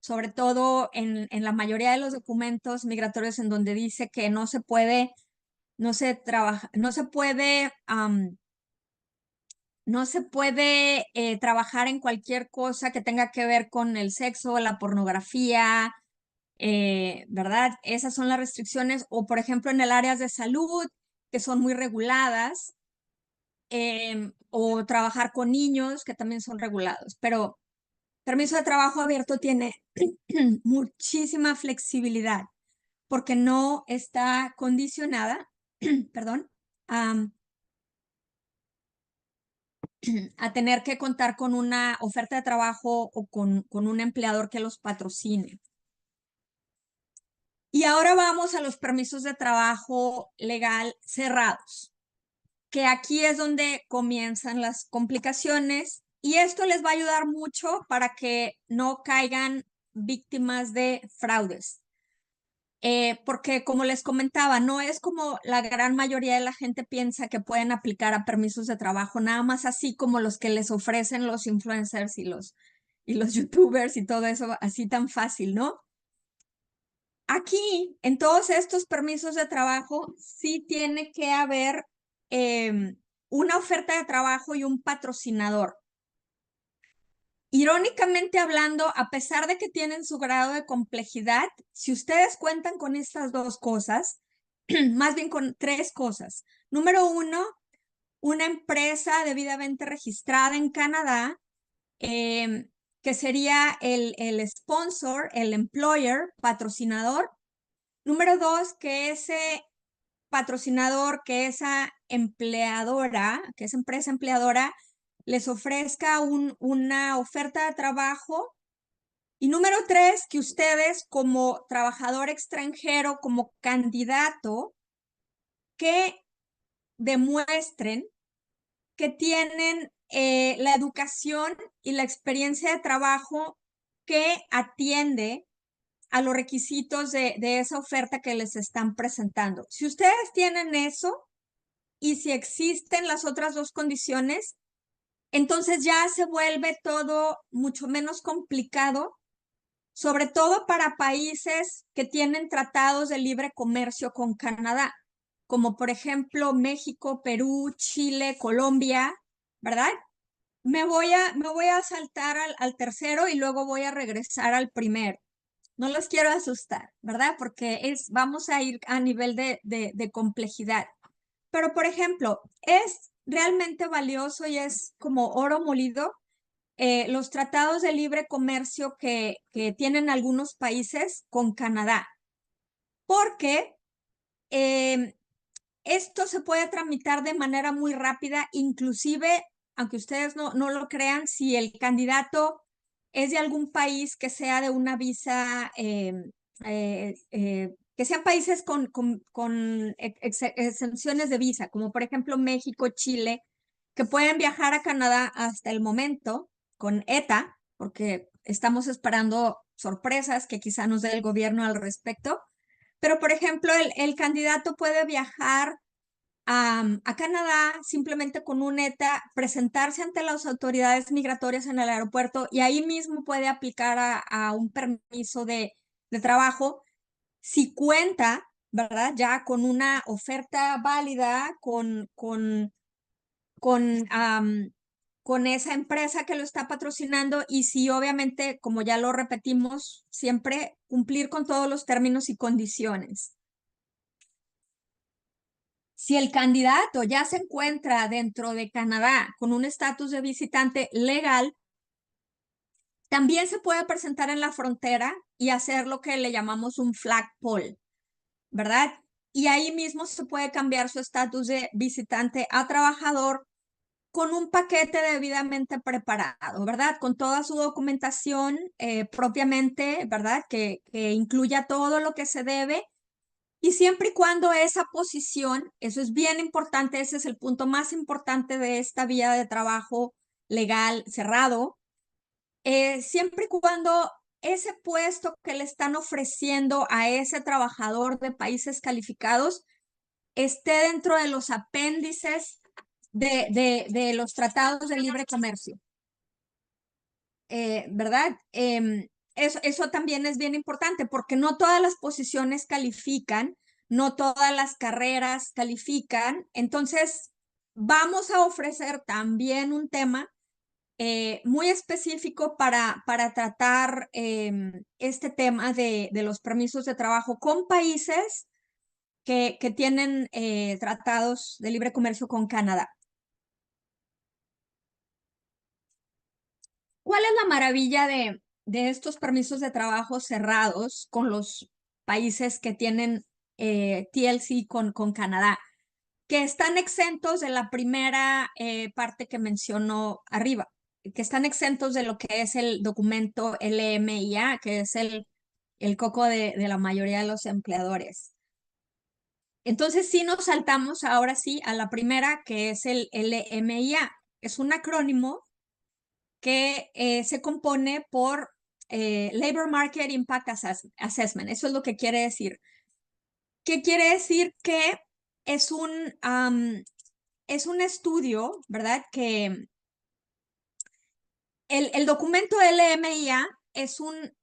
sobre todo en la mayoría de los documentos migratorios en donde dice que no se puede, no se trabaja, no se puede trabajar en cualquier cosa que tenga que ver con el sexo, la pornografía, ¿verdad? Esas son las restricciones, o por ejemplo en el área de salud, que son muy reguladas, o trabajar con niños, que también son regulados. Pero permiso de trabajo abierto tiene muchísima flexibilidad, porque no está condicionada, perdón, a tener que contar con una oferta de trabajo o con un empleador que los patrocine. Y ahora vamos a los permisos de trabajo legal cerrados, que aquí es donde comienzan las complicaciones y esto les va a ayudar mucho para que no caigan víctimas de fraudes. Porque como les comentaba, no es como la gran mayoría de la gente piensa que pueden aplicar a permisos de trabajo, nada más así como los que les ofrecen los influencers y los youtubers y todo eso, así tan fácil, ¿no? Aquí, en todos estos permisos de trabajo, sí tiene que haber una oferta de trabajo y un patrocinador. Irónicamente hablando, a pesar de que tienen su grado de complejidad, si ustedes cuentan con estas dos cosas, más bien con tres cosas. Número uno, una empresa debidamente registrada en Canadá, que sería el sponsor, el employer, patrocinador. Número dos, que ese patrocinador, que esa empleadora, que esa empresa empleadora les ofrezca una oferta de trabajo. Y número tres, que ustedes como trabajador extranjero, como candidato, que demuestren que tienen la educación y la experiencia de trabajo que atiende a los requisitos de esa oferta que les están presentando. Si ustedes tienen eso y si existen las otras dos condiciones, entonces ya se vuelve todo mucho menos complicado, sobre todo para países que tienen tratados de libre comercio con Canadá, como por ejemplo México, Perú, Chile, Colombia, ¿verdad? Me voy a saltar al tercero y luego voy a regresar al primero. No los quiero asustar, ¿verdad? Porque vamos a ir a nivel de complejidad. Pero, por ejemplo, es realmente valioso y es como oro molido los tratados de libre comercio que tienen algunos países con Canadá, porque esto se puede tramitar de manera muy rápida, inclusive, aunque ustedes no lo crean, si el candidato es de algún país que sea de una visa, que sean países con exenciones de visa, como por ejemplo México, Chile, que pueden viajar a Canadá hasta el momento con ETA, porque estamos esperando sorpresas que quizá nos dé el gobierno al respecto. Pero, por ejemplo, el candidato puede viajar a Canadá simplemente con un ETA, presentarse ante las autoridades migratorias en el aeropuerto y ahí mismo puede aplicar a un permiso de trabajo si cuenta, ¿verdad? Ya con una oferta válida, con, con esa empresa que lo está patrocinando y si obviamente, como ya lo repetimos, siempre cumplir con todos los términos y condiciones. Si el candidato ya se encuentra dentro de Canadá con un estatus de visitante legal, también se puede presentar en la frontera y hacer lo que le llamamos un flagpole, ¿verdad? Y ahí mismo se puede cambiar su estatus de visitante a trabajador con un paquete debidamente preparado, ¿verdad? Con toda su documentación propiamente, ¿verdad? Que incluya todo lo que se debe. Y siempre y cuando esa posición, eso es bien importante, ese es el punto más importante de esta vía de trabajo legal cerrado, siempre y cuando ese puesto que le están ofreciendo a ese trabajador de países calificados esté dentro de los apéndices de los tratados de libre comercio, ¿verdad? Eso también es bien importante porque no todas las posiciones califican, no todas las carreras califican. Entonces, vamos a ofrecer también un tema muy específico para tratar este tema de los permisos de trabajo con países que tienen tratados de libre comercio con Canadá. ¿Cuál es la maravilla de estos permisos de trabajo cerrados con los países que tienen TLC con Canadá? Que están exentos de la primera parte que mencionó arriba, que están exentos de lo que es el documento LMIA, que es el coco de la mayoría de los empleadores. Entonces sí nos saltamos ahora sí a la primera, que es el LMIA. Es un acrónimo que se compone por Labor Market Impact Assessment. Eso es lo que quiere decir. ¿Qué quiere decir? Que es es un estudio, ¿verdad? Que el documento LMIA es un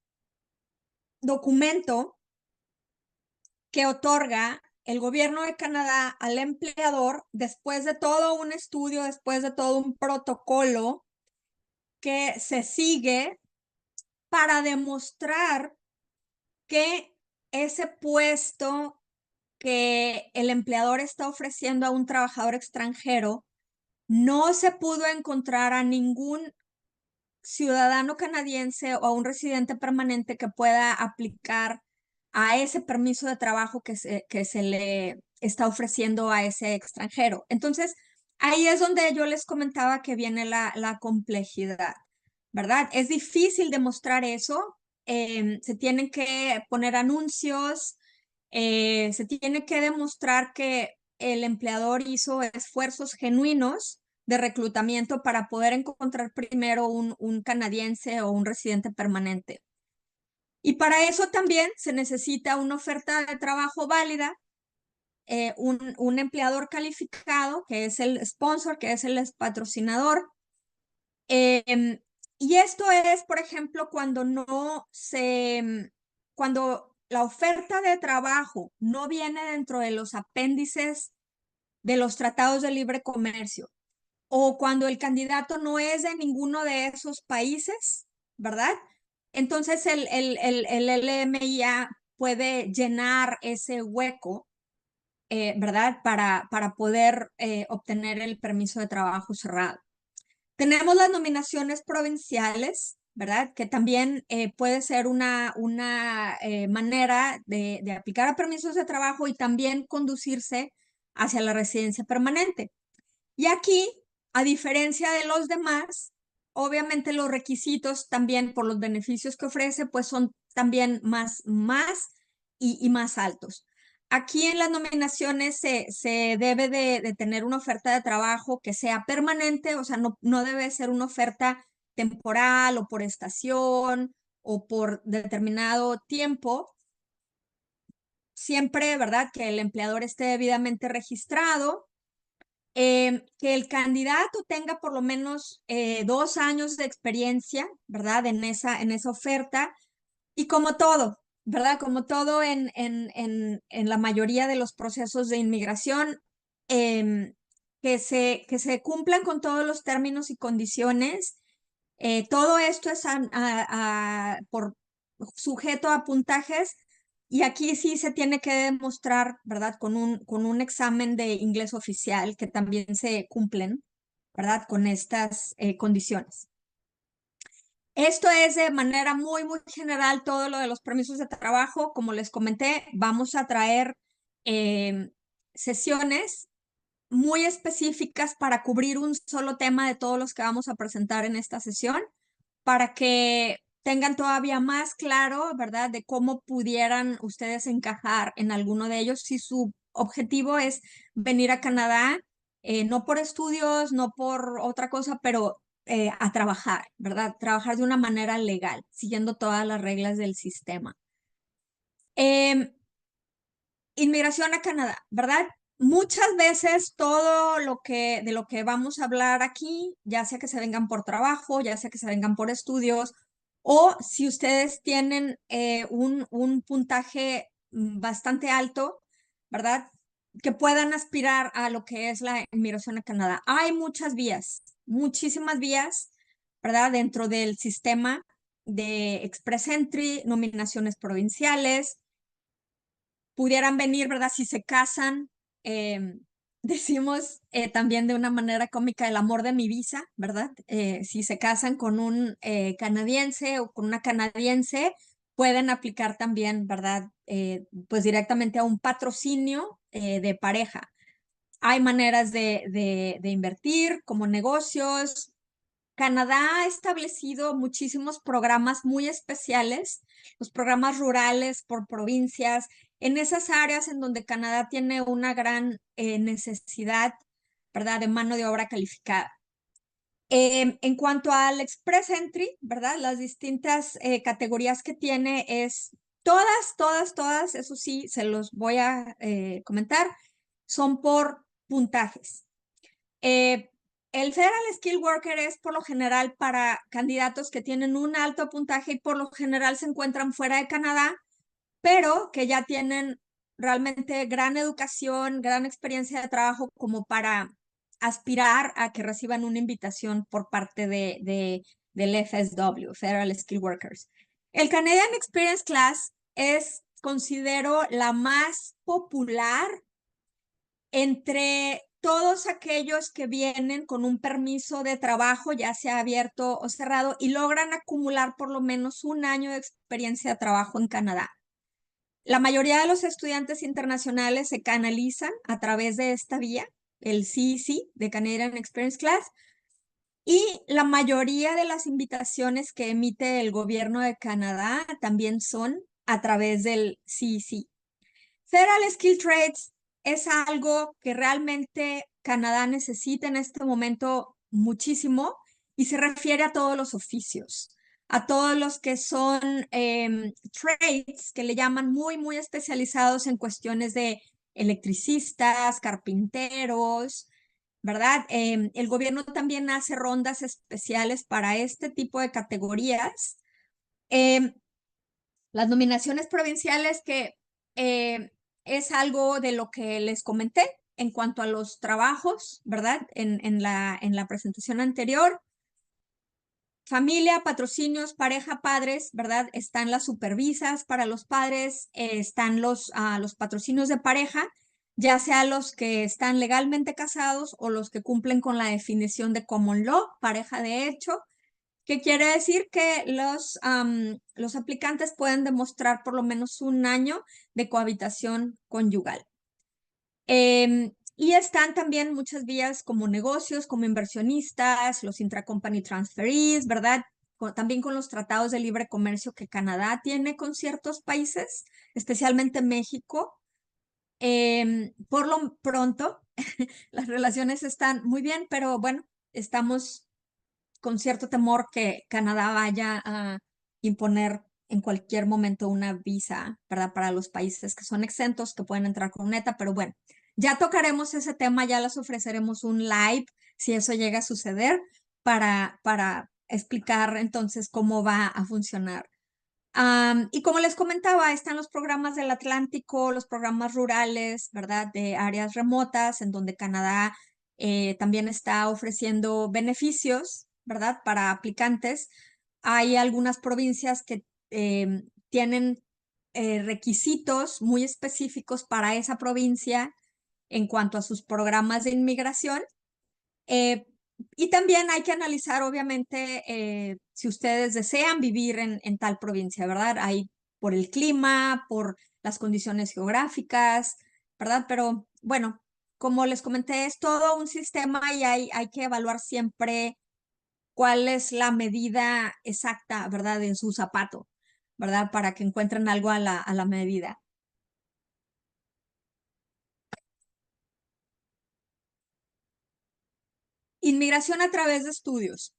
documento que otorga el gobierno de Canadá al empleador después de todo un estudio, después de todo un protocolo que se sigue para demostrar que ese puesto que el empleador está ofreciendo a un trabajador extranjero no se pudo encontrar a ningún ciudadano canadiense o a un residente permanente que pueda aplicar a ese permiso de trabajo que se le está ofreciendo a ese extranjero. Entonces, ahí es donde yo les comentaba que viene la complejidad, ¿verdad? Es difícil demostrar eso. Se tienen que poner anuncios, se tiene que demostrar que el empleador hizo esfuerzos genuinos, de reclutamiento para poder encontrar primero un canadiense o un residente permanente. Y para eso también se necesita una oferta de trabajo válida, un empleador calificado, que es el sponsor, que es el patrocinador. Y esto es, por ejemplo, cuando la oferta de trabajo no viene dentro de los apéndices de los tratados de libre comercio, o cuando el candidato no es de ninguno de esos países, ¿verdad? Entonces el LMIA puede llenar ese hueco, ¿verdad? Para poder obtener el permiso de trabajo cerrado. Tenemos las nominaciones provinciales, ¿verdad? Que también puede ser una manera de aplicar a permisos de trabajo y también conducirse hacia la residencia permanente. Y aquí, a diferencia de los demás, obviamente los requisitos también por los beneficios que ofrece, pues son también más y más altos. Aquí en las nominaciones se debe de tener una oferta de trabajo que sea permanente, o sea, no debe ser una oferta temporal o por estación o por determinado tiempo. Siempre, ¿verdad? Que el empleador esté debidamente registrado, que el candidato tenga por lo menos 2 años de experiencia, ¿verdad? En esa oferta. Y como todo, ¿verdad? Como todo en la mayoría de los procesos de inmigración, que se cumplan con todos los términos y condiciones. Todo esto es por sujeto a puntajes, y aquí sí se tiene que demostrar, ¿verdad? Con un examen de inglés oficial que también se cumplen, ¿verdad? Con estas condiciones. Esto es de manera muy general todo lo de los permisos de trabajo. Como les comenté, vamos a traer sesiones muy específicas para cubrir un solo tema de todos los que vamos a presentar en esta sesión, para que tengan todavía más claro, ¿verdad?, de cómo pudieran ustedes encajar en alguno de ellos si su objetivo es venir a Canadá, no por estudios, no por otra cosa, pero a trabajar, ¿verdad? Trabajar de una manera legal, siguiendo todas las reglas del sistema. Inmigración a Canadá, ¿verdad? Muchas veces todo de lo que vamos a hablar aquí, ya sea que se vengan por trabajo, ya sea que se vengan por estudios, o si ustedes tienen un puntaje bastante alto, ¿verdad? Que puedan aspirar a lo que es la inmigración a Canadá. Hay muchas vías, muchísimas vías, ¿verdad? Dentro del sistema de Express Entry, nominaciones provinciales. Pudieran venir, ¿verdad? Si se casan, decimos también de una manera cómica el amor de mi visa, ¿verdad? Si se casan con un canadiense o con una canadiense, pueden aplicar también, ¿verdad? Pues directamente a un patrocinio de pareja. Hay maneras de invertir como negocios. Canadá ha establecido muchísimos programas muy especiales, los programas rurales por provincias, en esas áreas en donde Canadá tiene una gran necesidad, ¿verdad?, de mano de obra calificada. En cuanto al Express Entry, ¿verdad?, las distintas categorías que tiene es todas, eso sí, se los voy a comentar, son por puntajes. El Federal Skilled Worker es por lo general para candidatos que tienen un alto puntaje y por lo general se encuentran fuera de Canadá, pero que ya tienen realmente gran educación, gran experiencia de trabajo como para aspirar a que reciban una invitación por parte del FSW, Federal Skilled Workers. El Canadian Experience Class es, considero, la más popular entre todos aquellos que vienen con un permiso de trabajo, ya sea abierto o cerrado, y logran acumular por lo menos 1 año de experiencia de trabajo en Canadá. La mayoría de los estudiantes internacionales se canalizan a través de esta vía, el CEC, de Canadian Experience Class, y la mayoría de las invitaciones que emite el gobierno de Canadá también son a través del CEC. Federal Skilled Trades es algo que realmente Canadá necesita en este momento muchísimo y se refiere a todos los oficios, a todos los que son trades, que le llaman muy especializados en cuestiones de electricistas, carpinteros, ¿verdad? El gobierno también hace rondas especiales para este tipo de categorías. Las nominaciones provinciales que es algo de lo que les comenté en cuanto a los trabajos, ¿verdad? En la presentación anterior. Familia, patrocinios, pareja, padres, ¿verdad? Están las supervisas para los padres, están los patrocinios de pareja, ya sea los que están legalmente casados o los que cumplen con la definición de common law, pareja de hecho, que quiere decir que los aplicantes pueden demostrar por lo menos un año de cohabitación conyugal. Y están también muchas vías como negocios, como inversionistas, los intracompany transferees, ¿verdad? También con los tratados de libre comercio que Canadá tiene con ciertos países, especialmente México. Por lo pronto, las relaciones están muy bien, pero bueno, estamos con cierto temor que Canadá vaya a imponer en cualquier momento una visa, ¿verdad? Para los países que son exentos, que pueden entrar con neta, pero bueno, ya tocaremos ese tema, ya les ofreceremos un live si eso llega a suceder para explicar entonces cómo va a funcionar. Y como les comentaba, están los programas del Atlántico, los programas rurales, ¿verdad? De áreas remotas, en donde Canadá también está ofreciendo beneficios, ¿verdad? Para aplicantes. Hay algunas provincias que tienen requisitos muy específicos para esa provincia en cuanto a sus programas de inmigración. Y también hay que analizar, obviamente, si ustedes desean vivir en tal provincia, ¿verdad? Hay por el clima, por las condiciones geográficas, ¿verdad? Pero bueno, como les comenté, es todo un sistema y hay que evaluar siempre cuál es la medida exacta, ¿verdad? En su zapato, ¿verdad? Para que encuentren algo a la medida. Inmigración a través de estudios.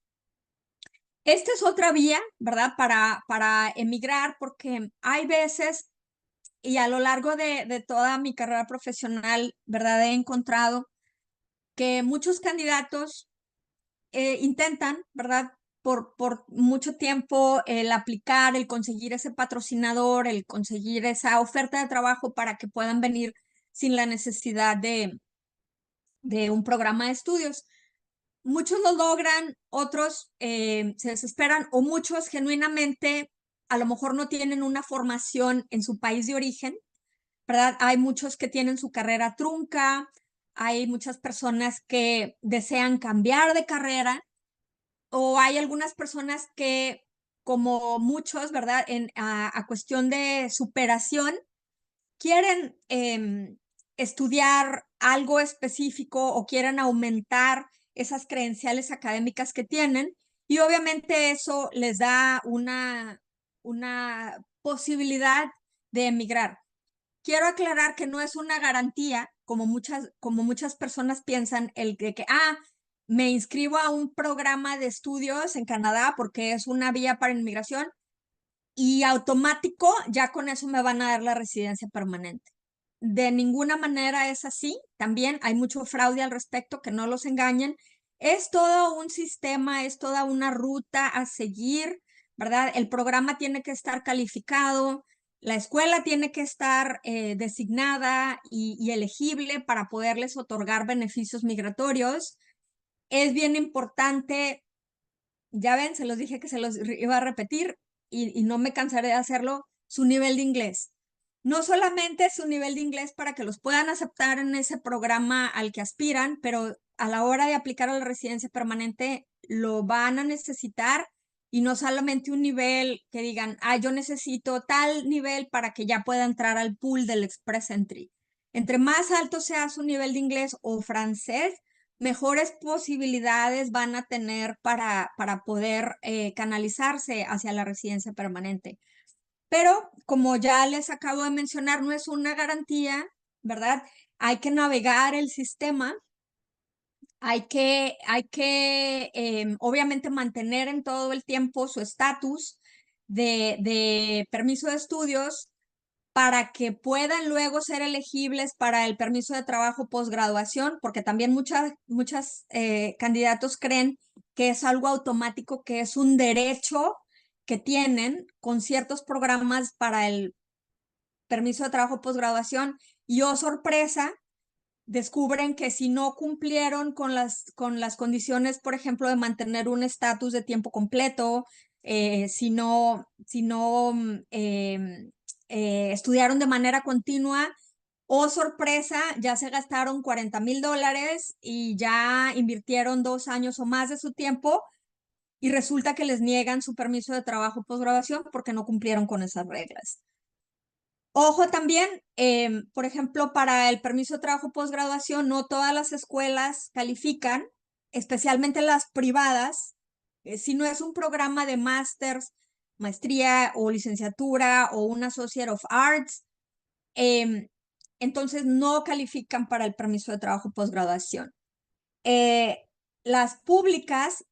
Esta es otra vía, ¿verdad? Para emigrar, porque hay veces, y a lo largo de toda mi carrera profesional, ¿verdad? He encontrado que muchos candidatos intentan, ¿verdad? Por mucho tiempo el aplicar, el conseguir ese patrocinador, el conseguir esa oferta de trabajo para que puedan venir sin la necesidad de un programa de estudios. Muchos lo logran, otros se desesperan o muchos genuinamente a lo mejor no tienen una formación en su país de origen, ¿verdad? Hay muchos que tienen su carrera trunca, hay muchas personas que desean cambiar de carrera o hay algunas personas que, como muchos, ¿verdad? A cuestión de superación, quieren estudiar algo específico o quieren aumentar esas credenciales académicas que tienen y obviamente eso les da una posibilidad de emigrar. Quiero aclarar que no es una garantía, como muchas personas piensan, el de que, me inscribo a un programa de estudios en Canadá porque es una vía para inmigración y automático ya con eso me van a dar la residencia permanente. De ninguna manera es así. También hay mucho fraude al respecto, que no los engañen. Es todo un sistema, es toda una ruta a seguir, ¿verdad? El programa tiene que estar calificado, la escuela tiene que estar designada y elegible para poderles otorgar beneficios migratorios. Es bien importante, ya ven, se los dije que se los iba a repetir y no me cansaré de hacerlo, su nivel de inglés. No solamente su nivel de inglés para que los puedan aceptar en ese programa al que aspiran, pero a la hora de aplicar a la residencia permanente lo van a necesitar y no solamente un nivel que digan, yo necesito tal nivel para que ya pueda entrar al pool del Express Entry. Entre más alto sea su nivel de inglés o francés, mejores posibilidades van a tener para poder canalizarse hacia la residencia permanente. Pero como ya les acabo de mencionar, no es una garantía, ¿verdad? hay que navegar el sistema, obviamente mantener en todo el tiempo su estatus de permiso de estudios para que puedan luego ser elegibles para el permiso de trabajo posgraduación, porque también muchas candidatos creen que es algo automático, que es un derecho que tienen con ciertos programas para el permiso de trabajo posgraduación, y oh sorpresa, descubren que si no cumplieron con las condiciones, por ejemplo, de mantener un estatus de tiempo completo, estudiaron de manera continua, oh sorpresa, ya se gastaron $40,000 y ya invirtieron 2 años o más de su tiempo y resulta que les niegan su permiso de trabajo posgraduación porque no cumplieron con esas reglas. Ojo también, por ejemplo, para el permiso de trabajo posgraduación, no todas las escuelas califican, especialmente las privadas, si no es un programa de másters, maestría o licenciatura o un Associate of Arts, entonces no califican para el permiso de trabajo posgraduación. Las públicas,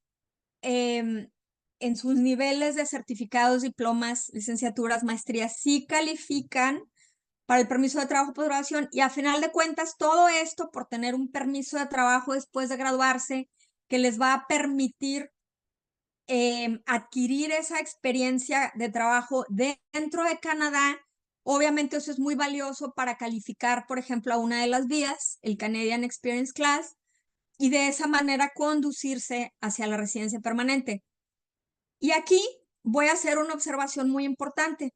en sus niveles de certificados, diplomas, licenciaturas, maestrías, sí califican para el permiso de trabajo posgraduación, y a final de cuentas todo esto por tener un permiso de trabajo después de graduarse que les va a permitir adquirir esa experiencia de trabajo dentro de Canadá. Obviamente eso es muy valioso para calificar, por ejemplo, a una de las vías, el Canadian Experience Class, y de esa manera conducirse hacia la residencia permanente. Y aquí voy a hacer una observación muy importante,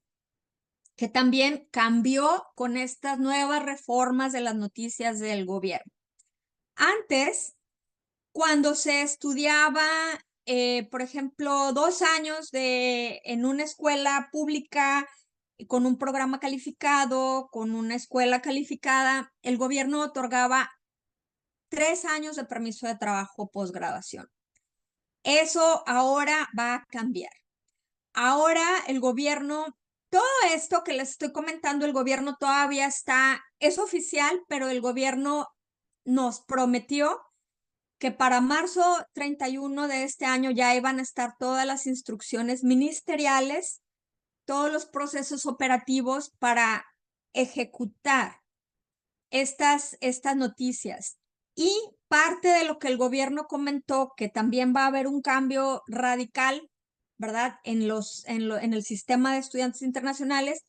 que también cambió con estas nuevas reformas de las noticias del gobierno. Antes, cuando se estudiaba, por ejemplo, 2 años en una escuela pública con un programa calificado, con una escuela calificada, el gobierno otorgaba 3 años de permiso de trabajo posgraduación. Eso ahora va a cambiar. Ahora el gobierno, todo esto que les estoy comentando, el gobierno todavía es oficial, pero el gobierno nos prometió que para marzo 31 de este año ya iban a estar todas las instrucciones ministeriales, todos los procesos operativos para ejecutar estas noticias. Y parte de lo que el gobierno comentó, que también va a haber un cambio radical, ¿verdad? En el sistema de estudiantes internacionales,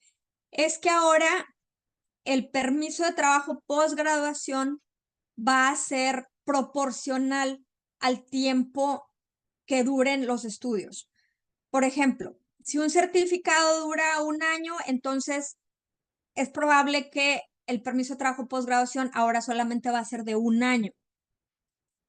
es que ahora el permiso de trabajo posgraduación va a ser proporcional al tiempo que duren los estudios. Por ejemplo, si un certificado dura 1 año, entonces es probable que el permiso de trabajo posgraduación ahora solamente va a ser de 1 año.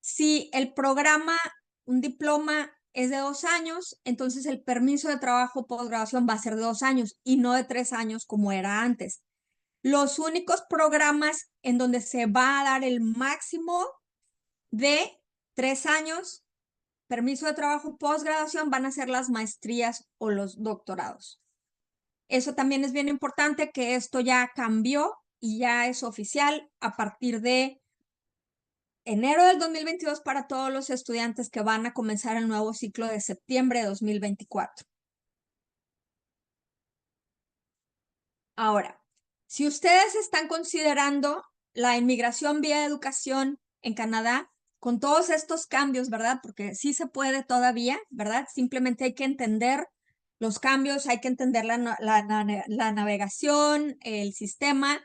Si el programa, un diploma, es de 2 años, entonces el permiso de trabajo posgraduación va a ser de 2 años y no de 3 años como era antes. Los únicos programas en donde se va a dar el máximo de 3 años, permiso de trabajo posgraduación, van a ser las maestrías o los doctorados. Eso también es bien importante, que esto ya cambió y ya es oficial a partir de enero del 2022 para todos los estudiantes que van a comenzar el nuevo ciclo de septiembre de 2024. Ahora, si ustedes están considerando la inmigración vía educación en Canadá, con todos estos cambios, ¿verdad? Porque sí se puede todavía, ¿verdad? Simplemente hay que entender los cambios, hay que entender la navegación, el sistema.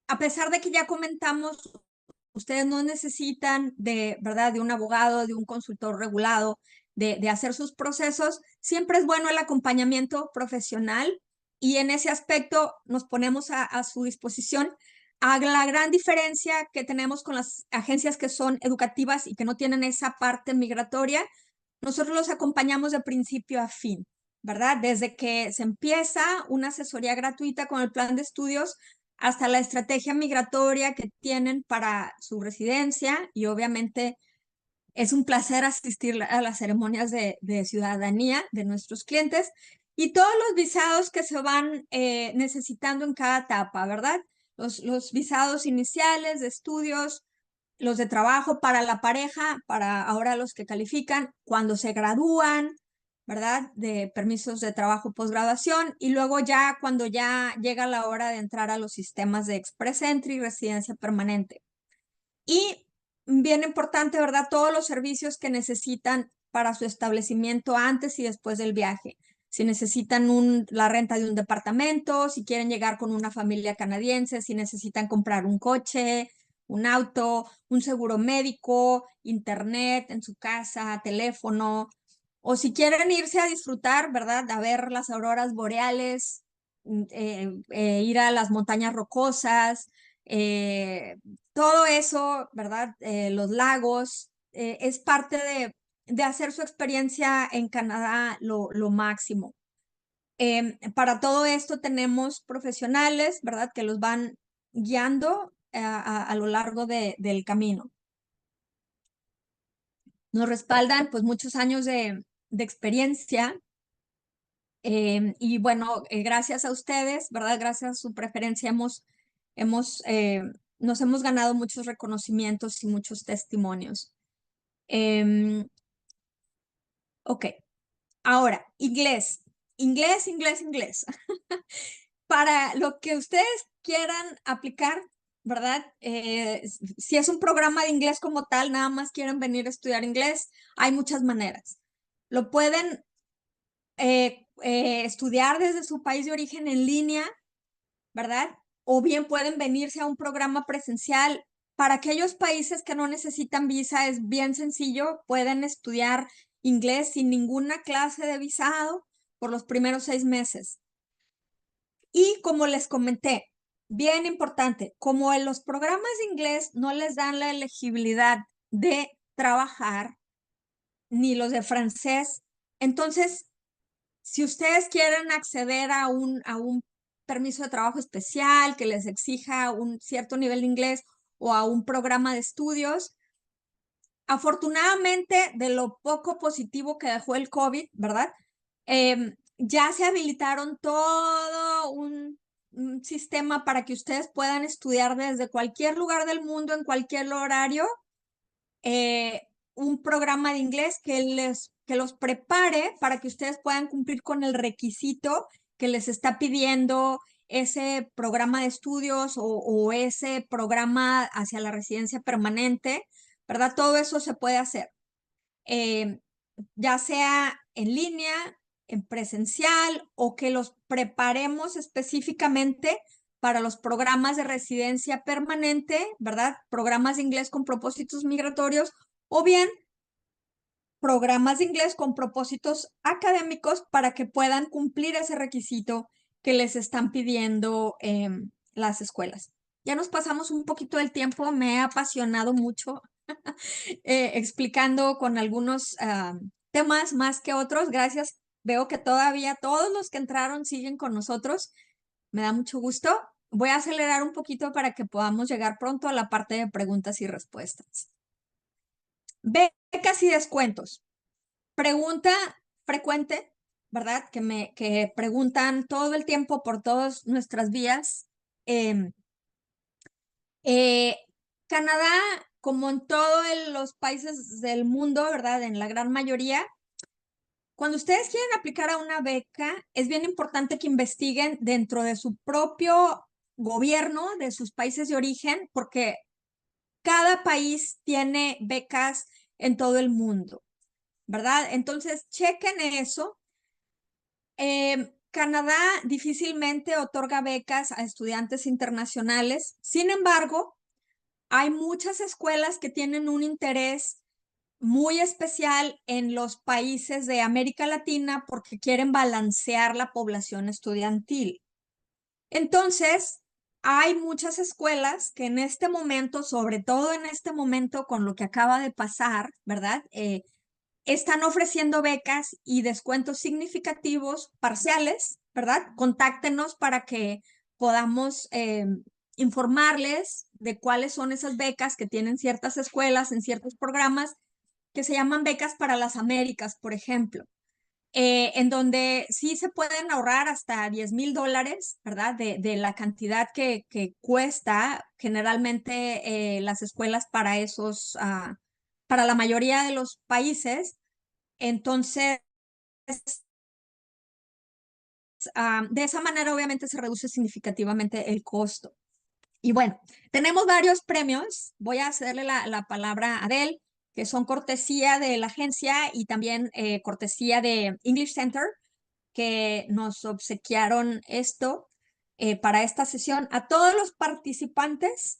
A pesar de que ya comentamos, ustedes no necesitan ¿verdad? De un abogado, de un consultor regulado, de hacer sus procesos. Siempre es bueno el acompañamiento profesional, y en ese aspecto nos ponemos a su disposición. La gran diferencia que tenemos con las agencias que son educativas y que no tienen esa parte migratoria, nosotros los acompañamos de principio a fin, ¿verdad? Desde que se empieza una asesoría gratuita con el plan de estudios hasta la estrategia migratoria que tienen para su residencia, y obviamente es un placer asistir a las ceremonias de ciudadanía de nuestros clientes. y todos los visados que se van necesitando en cada etapa, ¿verdad? Los visados iniciales de estudios, los de trabajo para la pareja, para ahora los que califican, cuando se gradúan, ¿verdad? De permisos de trabajo posgraduación, y luego ya cuando ya llega la hora de entrar a los sistemas de Express Entry y residencia permanente. Y bien importante, ¿verdad? Todos los servicios que necesitan para su establecimiento antes y después del viaje. Si necesitan la renta de un departamento, si quieren llegar con una familia canadiense, si necesitan comprar un coche, un auto, un seguro médico, internet en su casa, teléfono, o si quieren irse a disfrutar, ¿verdad? A ver las auroras boreales, ir a las montañas rocosas, todo eso, ¿verdad? Los lagos, es parte de hacer su experiencia en Canadá lo máximo. Para todo esto tenemos profesionales, ¿verdad? Que los van guiando a lo largo del camino. Nos respaldan pues muchos años de experiencia. Y bueno, gracias a ustedes, ¿verdad? Gracias a su preferencia nos hemos ganado muchos reconocimientos y muchos testimonios. Ok, ahora, inglés. Inglés, inglés, inglés. Para lo que ustedes quieran aplicar, ¿verdad? Si es un programa de inglés como tal, nada más quieren venir a estudiar inglés, hay muchas maneras. Lo pueden estudiar desde su país de origen en línea, ¿verdad? O bien pueden venirse a un programa presencial. Para aquellos países que no necesitan visa es bien sencillo, pueden estudiar inglés sin ninguna clase de visado por los primeros 6 meses. Y como les comenté, bien importante, como en los programas de inglés no les dan la elegibilidad de trabajar, ni los de francés, entonces si ustedes quieren acceder a un permiso de trabajo especial que les exija un cierto nivel de inglés o a un programa de estudios, afortunadamente de lo poco positivo que dejó el COVID, ¿verdad? Ya se habilitaron todo un sistema para que ustedes puedan estudiar desde cualquier lugar del mundo, en cualquier horario, un programa de inglés que los prepare para que ustedes puedan cumplir con el requisito que les está pidiendo ese programa de estudios o ese programa hacia la residencia permanente, ¿verdad? Todo eso se puede hacer, ya sea en línea, en presencial o que los preparemos específicamente para los programas de residencia permanente, ¿verdad? Programas de inglés con propósitos migratorios o bien programas de inglés con propósitos académicos para que puedan cumplir ese requisito que les están pidiendo las escuelas. Ya nos pasamos un poquito del tiempo, me he apasionado mucho explicando con algunos temas más que otros. Gracias. Veo que todavía todos los que entraron siguen con nosotros. Me da mucho gusto. Voy a acelerar un poquito para que podamos llegar pronto a la parte de preguntas y respuestas. Becas y descuentos. Pregunta frecuente, ¿verdad? Que preguntan todo el tiempo por todas nuestras vías. Canadá, como en todos los países del mundo, ¿verdad? En la gran mayoría, cuando ustedes quieren aplicar a una beca, es bien importante que investiguen dentro de su propio gobierno, de sus países de origen, porque cada país tiene becas en todo el mundo, ¿verdad? Entonces, chequen eso. Canadá difícilmente otorga becas a estudiantes internacionales. Sin embargo, hay muchas escuelas que tienen un interés muy especial en los países de América Latina porque quieren balancear la población estudiantil. Entonces, hay muchas escuelas que en este momento, sobre todo en este momento con lo que acaba de pasar, ¿verdad? Están ofreciendo becas y descuentos significativos parciales, ¿verdad? Contáctenos para que podamos informarles de cuáles son esas becas que tienen ciertas escuelas en ciertos programas que se llaman becas para las Américas, por ejemplo. en donde sí se pueden ahorrar hasta $10,000, ¿verdad? De la cantidad que cuesta generalmente las escuelas para para la mayoría de los países. Entonces, de esa manera obviamente se reduce significativamente el costo. Y bueno, tenemos varios premios. Voy a cederle la palabra a Adele, que son cortesía de la agencia y también cortesía de English Center, que nos obsequiaron esto para esta sesión. A todos los participantes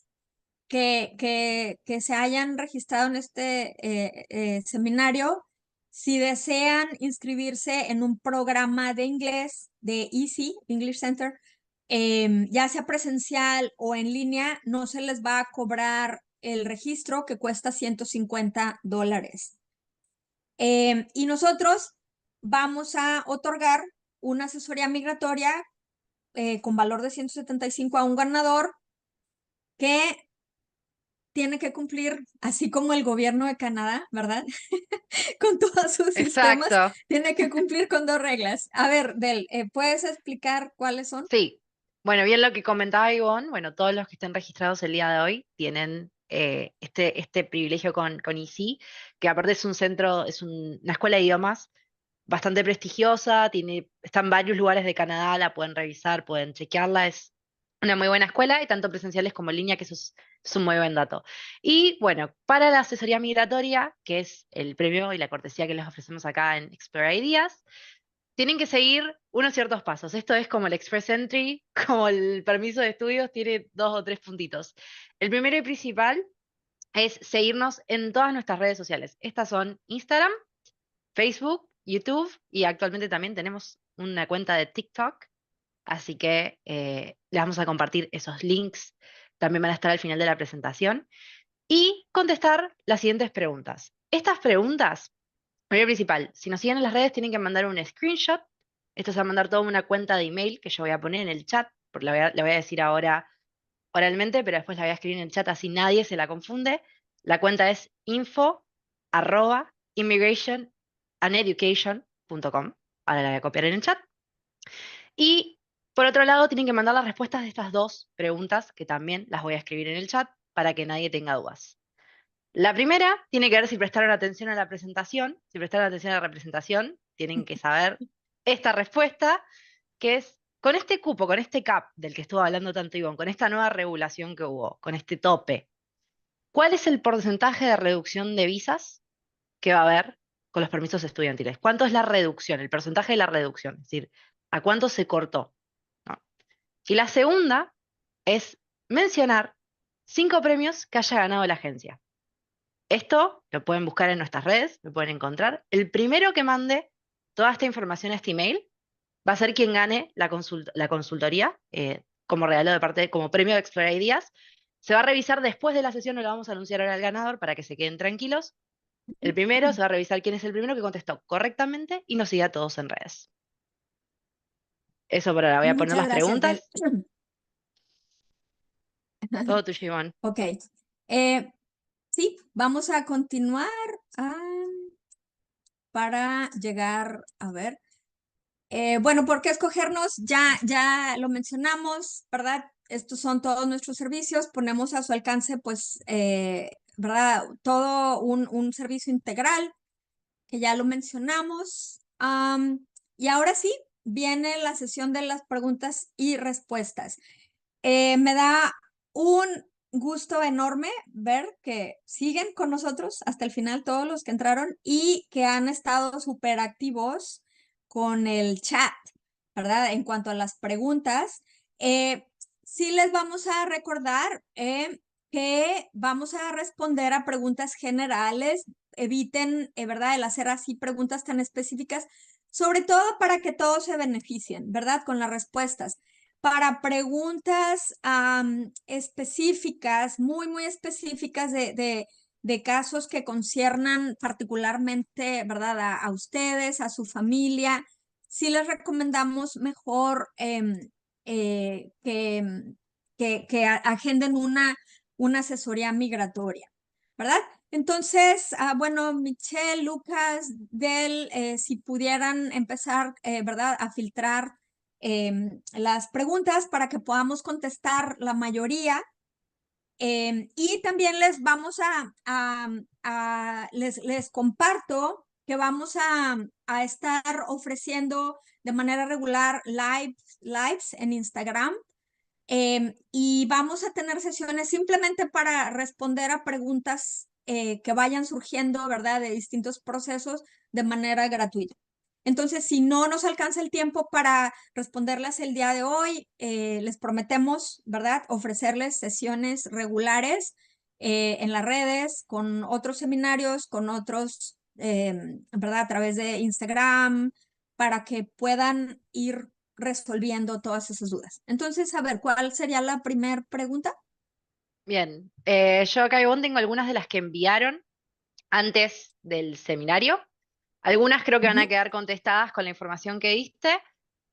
que se hayan registrado en este seminario, si desean inscribirse en un programa de inglés de EC, English Center, ya sea presencial o en línea, no se les va a cobrar el registro que cuesta $150. Y nosotros vamos a otorgar una asesoría migratoria con valor de 175 a un ganador que tiene que cumplir, así como el gobierno de Canadá, ¿verdad? Con todos sus sistemas, Exacto. tiene que cumplir con 2 reglas. A ver, Del, ¿puedes explicar cuáles son? Sí. Bueno, bien lo que comentaba Ivonne, bueno, todos los que estén registrados el día de hoy tienen este privilegio con EC, que aparte es un centro, una escuela de idiomas bastante prestigiosa, está en varios lugares de Canadá, la pueden revisar, pueden chequearla, es una muy buena escuela y tanto presenciales como en línea, que eso es un muy buen dato. Y bueno, para la asesoría migratoria, que es el premio y la cortesía que les ofrecemos acá en Explore Ideas, tienen que seguir unos ciertos pasos. Esto es como el Express Entry, como el permiso de estudios, tiene 2 o 3 puntitos. El primero y principal es seguirnos en todas nuestras redes sociales. Estas son Instagram, Facebook, YouTube y actualmente también tenemos una cuenta de TikTok, así que les vamos a compartir esos links, también van a estar al final de la presentación, y contestar las siguientes preguntas. Estas preguntas, primero y principal, si nos siguen en las redes tienen que mandar un screenshot, esto se va a mandar toda una cuenta de email que yo voy a poner en el chat, porque la voy a decir ahora oralmente, pero después la voy a escribir en el chat así nadie se la confunde. La cuenta es info@immigrationandeducation.com. Ahora la voy a copiar en el chat. Y por otro lado, tienen que mandar las respuestas de estas 2 preguntas, que también las voy a escribir en el chat para que nadie tenga dudas. La primera tiene que ver si prestaron atención a la presentación. Si prestaron atención a la representación, tienen que saber esta respuesta, que es, con este cupo, con este cap del que estuvo hablando tanto Ivonne, con esta nueva regulación que hubo, con este tope, ¿cuál es el porcentaje de reducción de visas que va a haber con los permisos estudiantiles? ¿Cuánto es la reducción, el porcentaje de la reducción? Es decir, ¿a cuánto se cortó? ¿No? Y la segunda es mencionar 5 premios que haya ganado la agencia. Esto lo pueden buscar en nuestras redes, lo pueden encontrar. El primero que mande toda esta información a este email va a ser quien gane la consultoría como regalo como premio de Explore Ideas. Se va a revisar después de la sesión, no lo vamos a anunciar ahora al ganador para que se queden tranquilos. El primero se va a revisar quién es el primero que contestó correctamente y nos siga a todos en redes. Eso por ahora. Voy a poner Muchas las gracias, Del. preguntas. Todo tuyo, Iván. Ok. Sí, vamos a continuar para llegar a ver. Bueno, ¿por qué escogernos? Ya lo mencionamos, ¿verdad? Estos son todos nuestros servicios. Ponemos a su alcance, pues, ¿verdad? Todo un servicio integral, que ya lo mencionamos. Y ahora sí, viene la sesión de las preguntas y respuestas. Me da un gusto enorme ver que siguen con nosotros hasta el final todos los que entraron y que han estado súper activos con el chat, ¿verdad? En cuanto a las preguntas, sí les vamos a recordar que vamos a responder a preguntas generales. Eviten, ¿verdad?, el hacer así preguntas tan específicas, sobre todo para que todos se beneficien, ¿verdad?, con las respuestas. Para preguntas específicas, muy específicas de casos que conciernan particularmente, ¿verdad?, a ustedes, a su familia, sí les recomendamos mejor que agenden una asesoría migratoria, ¿verdad? Entonces, bueno, Michelle, Lucas, Del, si pudieran empezar, ¿verdad?, a filtrar las preguntas para que podamos contestar la mayoría. Y también les vamos les comparto que vamos a estar ofreciendo de manera regular lives en Instagram. Y vamos a tener sesiones simplemente para responder a preguntas que vayan surgiendo, ¿verdad?, de distintos procesos de manera gratuita. Entonces, si no nos alcanza el tiempo para responderlas el día de hoy, les prometemos, ¿verdad?, ofrecerles sesiones regulares en las redes, con otros seminarios, con otros, ¿verdad?, a través de Instagram, para que puedan ir resolviendo todas esas dudas. Entonces, a ver, ¿cuál sería la primera pregunta? Bien, yo acá igual tengo algunas de las que enviaron antes del seminario. Algunas creo que van a Ujú, quedar contestadas con la información que diste,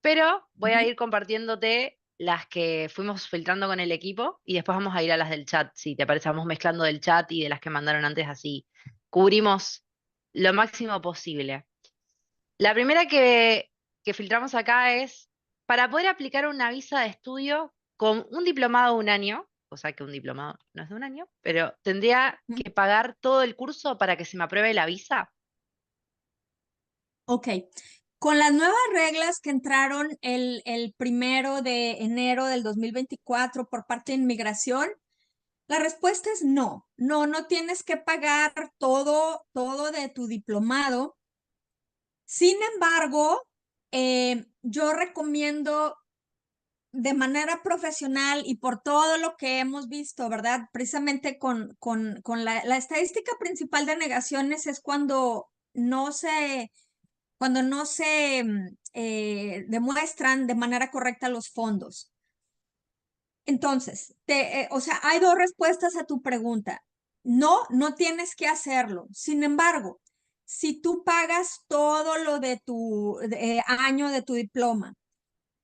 pero voy a ujú. ir compartiéndote las que fuimos filtrando con el equipo y después vamos a ir a las del chat, si te parece, vamos mezclando del chat y de las que mandaron antes, así cubrimos lo máximo posible. La primera que filtramos acá es, para poder aplicar una visa de estudio con un diplomado de un año, o sea que un diplomado no es de un año, pero tendría Ujú. que pagar todo el curso para que se me apruebe la visa. Ok. Con las nuevas reglas que entraron el 1 de enero del 2024 por parte de Inmigración, la respuesta es no. No, no tienes que pagar todo de tu diplomado. Sin embargo, yo recomiendo de manera profesional y por todo lo que hemos visto, ¿verdad? Precisamente con la estadística principal de negaciones es cuando no se demuestran de manera correcta los fondos. Entonces, o sea, hay dos respuestas a tu pregunta. No, no tienes que hacerlo. Sin embargo, si tú pagas todo lo de tu año de tu diploma,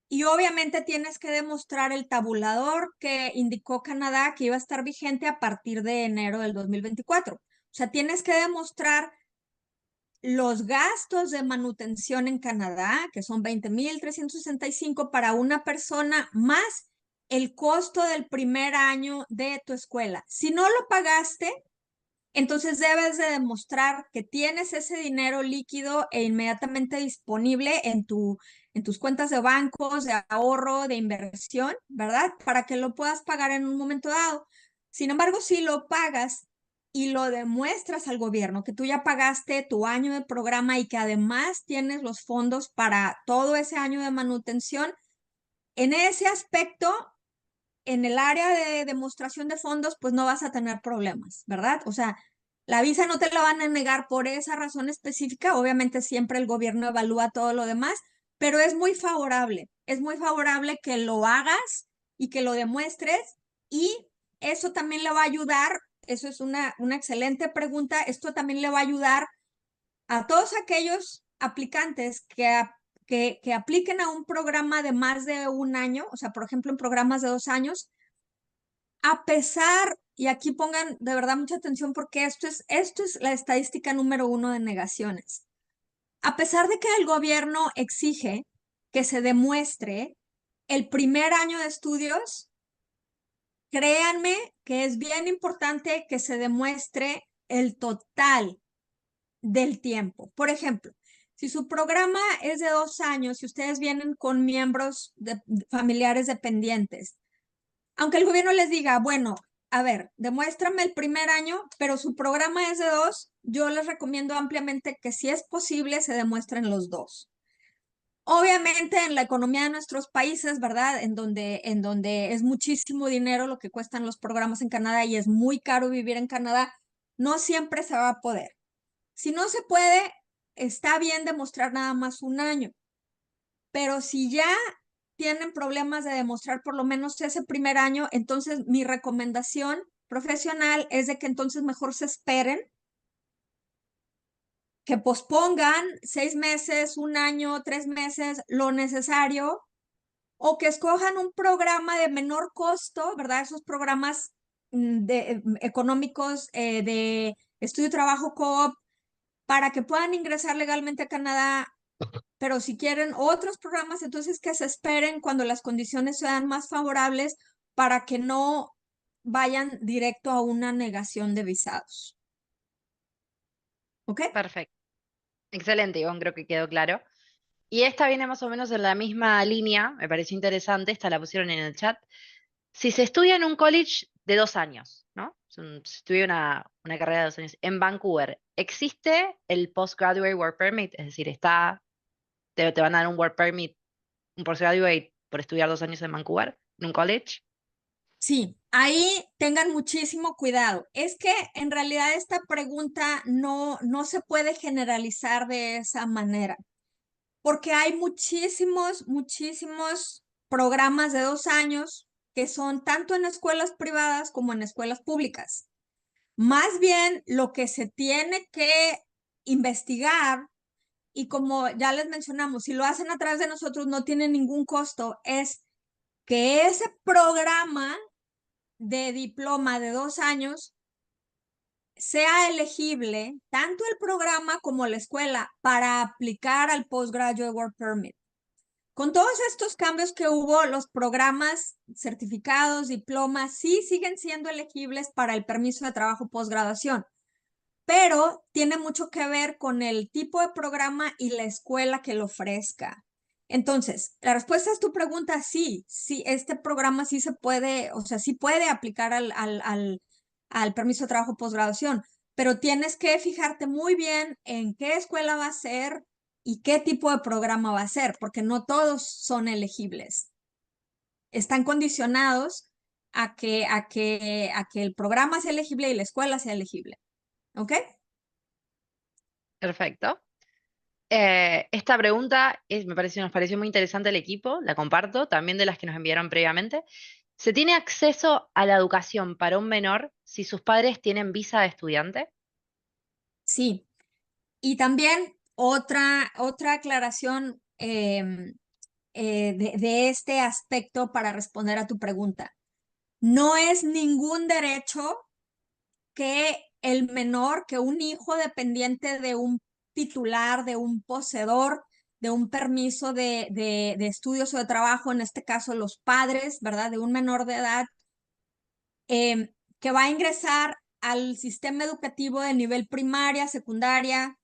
y obviamente tienes que demostrar el tabulador que indicó Canadá que iba a estar vigente a partir de enero del 2024. O sea, tienes que demostrar los gastos de manutención en Canadá, que son 20,365 para una persona, más el costo del primer año de tu escuela. Si no lo pagaste, entonces debes de demostrar que tienes ese dinero líquido e inmediatamente disponible en tus cuentas de bancos, de ahorro, de inversión, ¿verdad? Para que lo puedas pagar en un momento dado. Sin embargo, si lo pagas y lo demuestras al gobierno que tú ya pagaste tu año de programa y que además tienes los fondos para todo ese año de manutención, en ese aspecto, en el área de demostración de fondos, pues no vas a tener problemas, ¿verdad? O sea, la visa no te la van a negar por esa razón específica. Obviamente siempre el gobierno evalúa todo lo demás, pero es muy favorable. Es muy favorable que lo hagas y que lo demuestres, y eso también le va a ayudar. Eso es una excelente pregunta. Esto también le va a ayudar a todos aquellos aplicantes que apliquen a un programa de más de un año, o sea, por ejemplo, en programas de 2 años, a pesar, y aquí pongan de verdad mucha atención porque esto es la estadística número 1 de negaciones. A pesar de que el gobierno exige que se demuestre el primer año de estudios, créanme que es bien importante que se demuestre el total del tiempo. Por ejemplo, si su programa es de 2 años y ustedes vienen con miembros familiares dependientes, aunque el gobierno les diga, bueno, a ver, demuéstrame el primer año, pero su programa es de 2, yo les recomiendo ampliamente que si es posible se demuestren los 2. Obviamente en la economía de nuestros países, ¿verdad? En donde es muchísimo dinero lo que cuestan los programas en Canadá y es muy caro vivir en Canadá, no siempre se va a poder. Si no se puede, está bien demostrar nada más un año, pero si ya tienen problemas de demostrar por lo menos ese primer año, entonces mi recomendación profesional es de que entonces mejor se esperen, que pospongan 6 meses, un año, 3 meses, lo necesario, o que escojan un programa de menor costo, ¿verdad? Esos programas económicos de estudio-trabajo co-op para que puedan ingresar legalmente a Canadá, pero si quieren otros programas, entonces que se esperen cuando las condiciones sean más favorables para que no vayan directo a una negación de visados. ¿Ok? Perfecto. Excelente, Ivonne, creo que quedó claro. Y esta viene más o menos en la misma línea, me pareció interesante, esta la pusieron en el chat. Si se estudia en un college de 2 años, ¿no? Se estudia una carrera de 2 años en Vancouver, ¿existe el Postgraduate Work Permit? Es decir, te van a dar un Work Permit, un Postgraduate por estudiar 2 años en Vancouver, en un college. Sí, ahí tengan muchísimo cuidado. Es que en realidad esta pregunta no se puede generalizar de esa manera, porque hay muchísimos programas de 2 años que son tanto en escuelas privadas como en escuelas públicas. Más bien lo que se tiene que investigar, y como ya les mencionamos, si lo hacen a través de nosotros no tiene ningún costo, es que ese programa de diploma de 2 años sea elegible tanto el programa como la escuela para aplicar al Postgraduate Work Permit. Con todos estos cambios que hubo, los programas, certificados, diplomas, sí siguen siendo elegibles para el permiso de trabajo postgraduación, pero tiene mucho que ver con el tipo de programa y la escuela que lo ofrezca. Entonces, la respuesta a tu pregunta, sí, este programa sí se puede, o sea, sí puede aplicar al permiso de trabajo postgraduación, pero tienes que fijarte muy bien en qué escuela va a ser y qué tipo de programa va a ser, porque no todos son elegibles. Están condicionados a que el programa sea elegible y la escuela sea elegible. ¿Ok? Perfecto. Esta pregunta nos pareció muy interesante al equipo, la comparto, también de las que nos enviaron previamente. ¿Se tiene acceso a la educación para un menor si sus padres tienen visa de estudiante? Sí. Y también otra aclaración de este aspecto para responder a tu pregunta. No es ningún derecho que el menor, que un hijo dependiente de un titular, de un poseedor, de un permiso de estudios o de trabajo, en este caso los padres, ¿verdad? De un menor de edad, que va a ingresar al sistema educativo de nivel primaria, secundaria,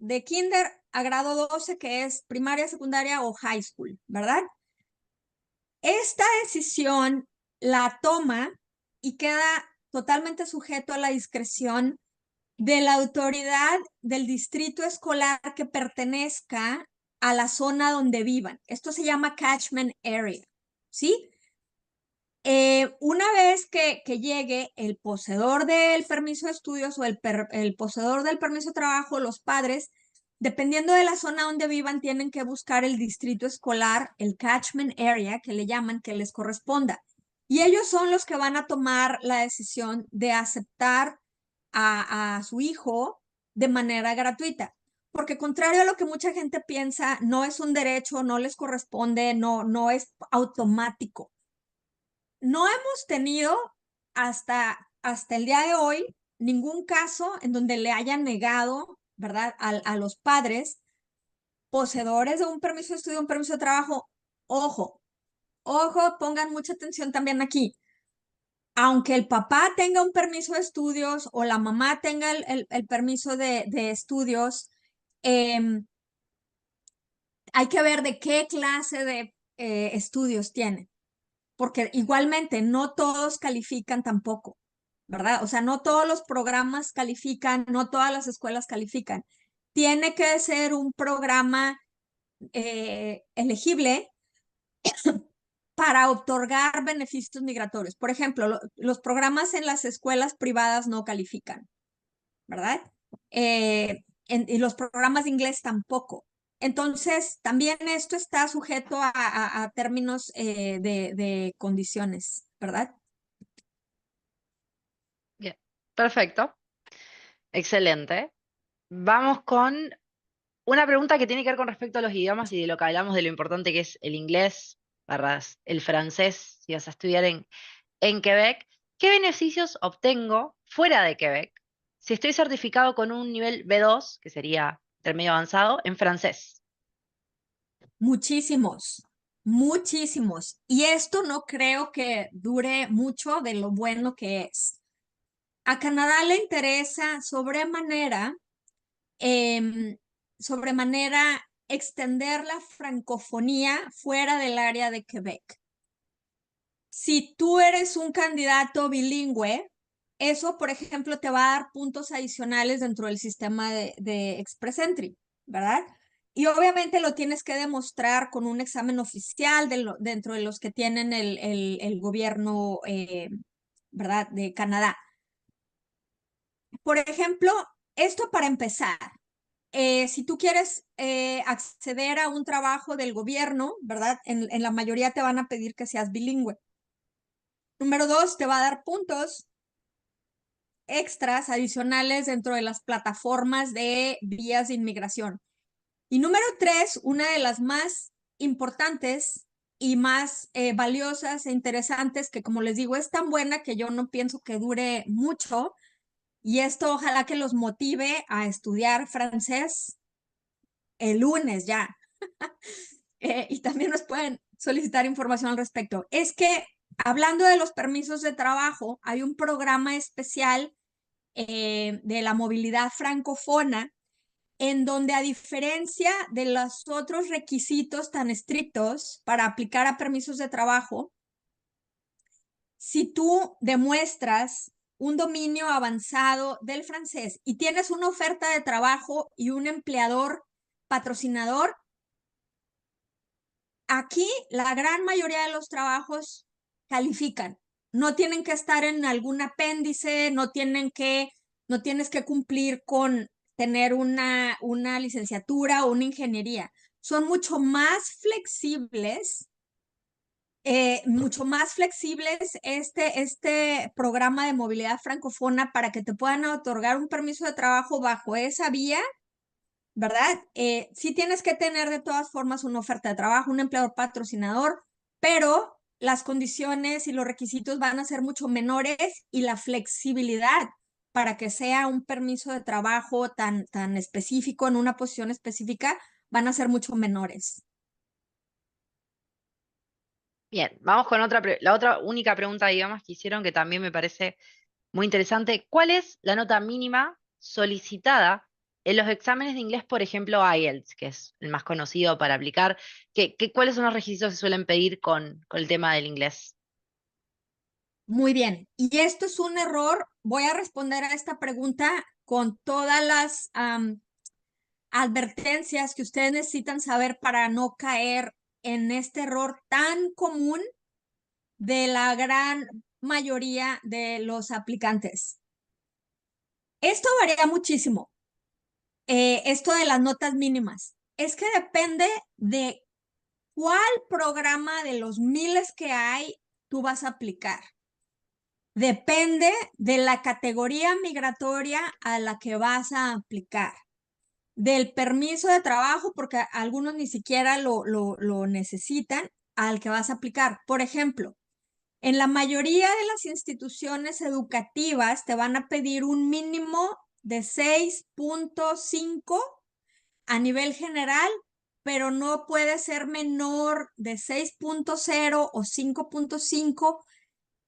de kinder a grado 12, que es primaria, secundaria o high school, ¿verdad? Esta decisión la toma y queda totalmente sujeto a la discreción de la autoridad del distrito escolar que pertenezca a la zona donde vivan. Esto se llama catchment area, ¿sí? Una vez que llegue el poseedor del permiso de estudios o el poseedor del permiso de trabajo, los padres, dependiendo de la zona donde vivan, tienen que buscar el distrito escolar, el catchment area, que le llaman, que les corresponda. Y ellos son los que van a tomar la decisión de aceptar a su hijo de manera gratuita. Porque contrario a lo que mucha gente piensa, no es un derecho, no les corresponde, no es automático. No hemos tenido hasta el día de hoy ningún caso en donde le hayan negado, ¿verdad?, a los padres poseedores de un permiso de estudio, un permiso de trabajo. Ojo, pongan mucha atención también aquí. Aunque el papá tenga un permiso de estudios o la mamá tenga el permiso de estudios, hay que ver de qué clase de estudios tiene, porque igualmente no todos califican tampoco, ¿verdad? O sea, no todos los programas califican, no todas las escuelas califican. Tiene que ser un programa elegible para otorgar beneficios migratorios. Por ejemplo, los programas en las escuelas privadas no califican, ¿verdad? Y los programas de inglés tampoco. Entonces, también esto está sujeto a términos de condiciones, ¿verdad? Bien, perfecto, excelente. Vamos con una pregunta que tiene que ver con respecto a los idiomas y de lo que hablamos de lo importante que es el inglés, barras el francés, si vas a estudiar en Quebec. ¿Qué beneficios obtengo fuera de Quebec si estoy certificado con un nivel B2, que sería intermedio avanzado, en francés? Muchísimos, muchísimos. Y esto no creo que dure mucho de lo bueno que es. A Canadá le interesa em, sobremanera extender la francofonía fuera del área de Quebec. Si tú eres un candidato bilingüe, eso, por ejemplo, te va a dar puntos adicionales dentro del sistema de Express Entry, ¿verdad? Y obviamente lo tienes que demostrar con un examen oficial dentro de los que tienen el gobierno, ¿verdad?, de Canadá. Por ejemplo, esto para empezar. Si tú quieres acceder a un trabajo del gobierno, ¿verdad? En la mayoría te van a pedir que seas bilingüe. Número 2, te va a dar puntos extras adicionales dentro de las plataformas de vías de inmigración. Y número 3, una de las más importantes y más valiosas e interesantes, que como les digo, es tan buena que yo no pienso que dure mucho, y esto ojalá que los motive a estudiar francés el lunes ya. Y también nos pueden solicitar información al respecto. Es que hablando de los permisos de trabajo, hay un programa especial de la movilidad francófona, en donde a diferencia de los otros requisitos tan estrictos para aplicar a permisos de trabajo, si tú demuestras un dominio avanzado del francés y tienes una oferta de trabajo y un empleador patrocinador, aquí la gran mayoría de los trabajos califican. No tienen que estar en algún apéndice, no tienes que cumplir con tener una licenciatura o una ingeniería. Son mucho más flexibles este programa de movilidad francófona para que te puedan otorgar un permiso de trabajo bajo esa vía, ¿verdad? Sí tienes que tener de todas formas una oferta de trabajo, un empleador patrocinador, pero las condiciones y los requisitos van a ser mucho menores y la flexibilidad para que sea un permiso de trabajo tan específico en una posición específica van a ser mucho menores. Bien, vamos con la otra única pregunta, digamos, que hicieron, que también me parece muy interesante. ¿Cuál es la nota mínima solicitada en los exámenes de inglés, por ejemplo, IELTS, que es el más conocido para aplicar? ¿Cuáles son los requisitos que se suelen pedir con el tema del inglés? Muy bien, y esto es un error. Voy a responder a esta pregunta con todas las advertencias que ustedes necesitan saber para no caer en este error tan común de la gran mayoría de los aplicantes. Esto varía muchísimo, esto de las notas mínimas. Es que depende de cuál programa de los miles que hay tú vas a aplicar. Depende de la categoría migratoria a la que vas a aplicar, del permiso de trabajo, porque algunos ni siquiera lo necesitan, al que vas a aplicar. Por ejemplo, en la mayoría de las instituciones educativas te van a pedir un mínimo de 6.5 a nivel general, pero no puede ser menor de 6.0 o 5.5,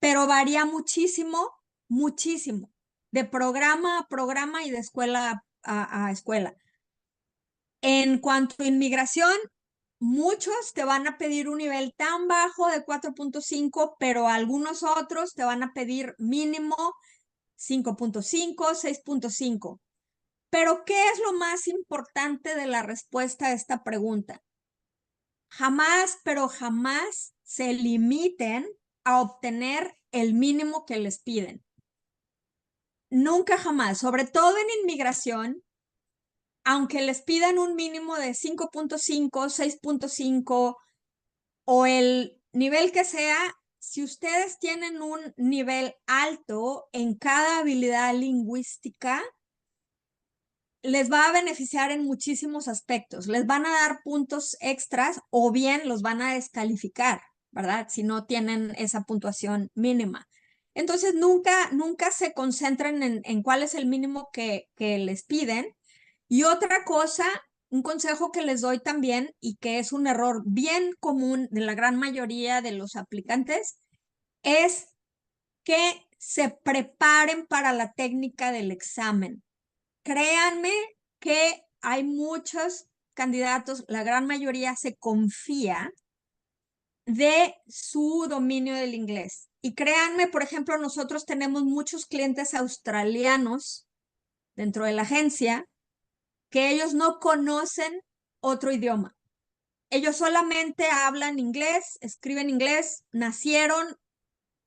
pero varía muchísimo, muchísimo, de programa a programa y de escuela a escuela. En cuanto a inmigración, muchos te van a pedir un nivel tan bajo de 4.5, pero algunos otros te van a pedir mínimo 5.5, 6.5. Pero, ¿qué es lo más importante de la respuesta a esta pregunta? Jamás, pero jamás se limiten a obtener el mínimo que les piden. Nunca jamás, sobre todo en inmigración, aunque les pidan un mínimo de 5.5, 6.5 o el nivel que sea, si ustedes tienen un nivel alto en cada habilidad lingüística, les va a beneficiar en muchísimos aspectos. Les van a dar puntos extras o bien los van a descalificar, ¿verdad? Si no tienen esa puntuación mínima. Entonces, nunca se concentren en cuál es el mínimo que les piden. Y otra cosa, un consejo que les doy también y que es un error bien común de la gran mayoría de los aplicantes, es que se preparen para la técnica del examen. Créanme que hay muchos candidatos, la gran mayoría se confía de su dominio del inglés. Y créanme, por ejemplo, nosotros tenemos muchos clientes australianos dentro de la agencia que ellos no conocen otro idioma. Ellos solamente hablan inglés, escriben inglés, nacieron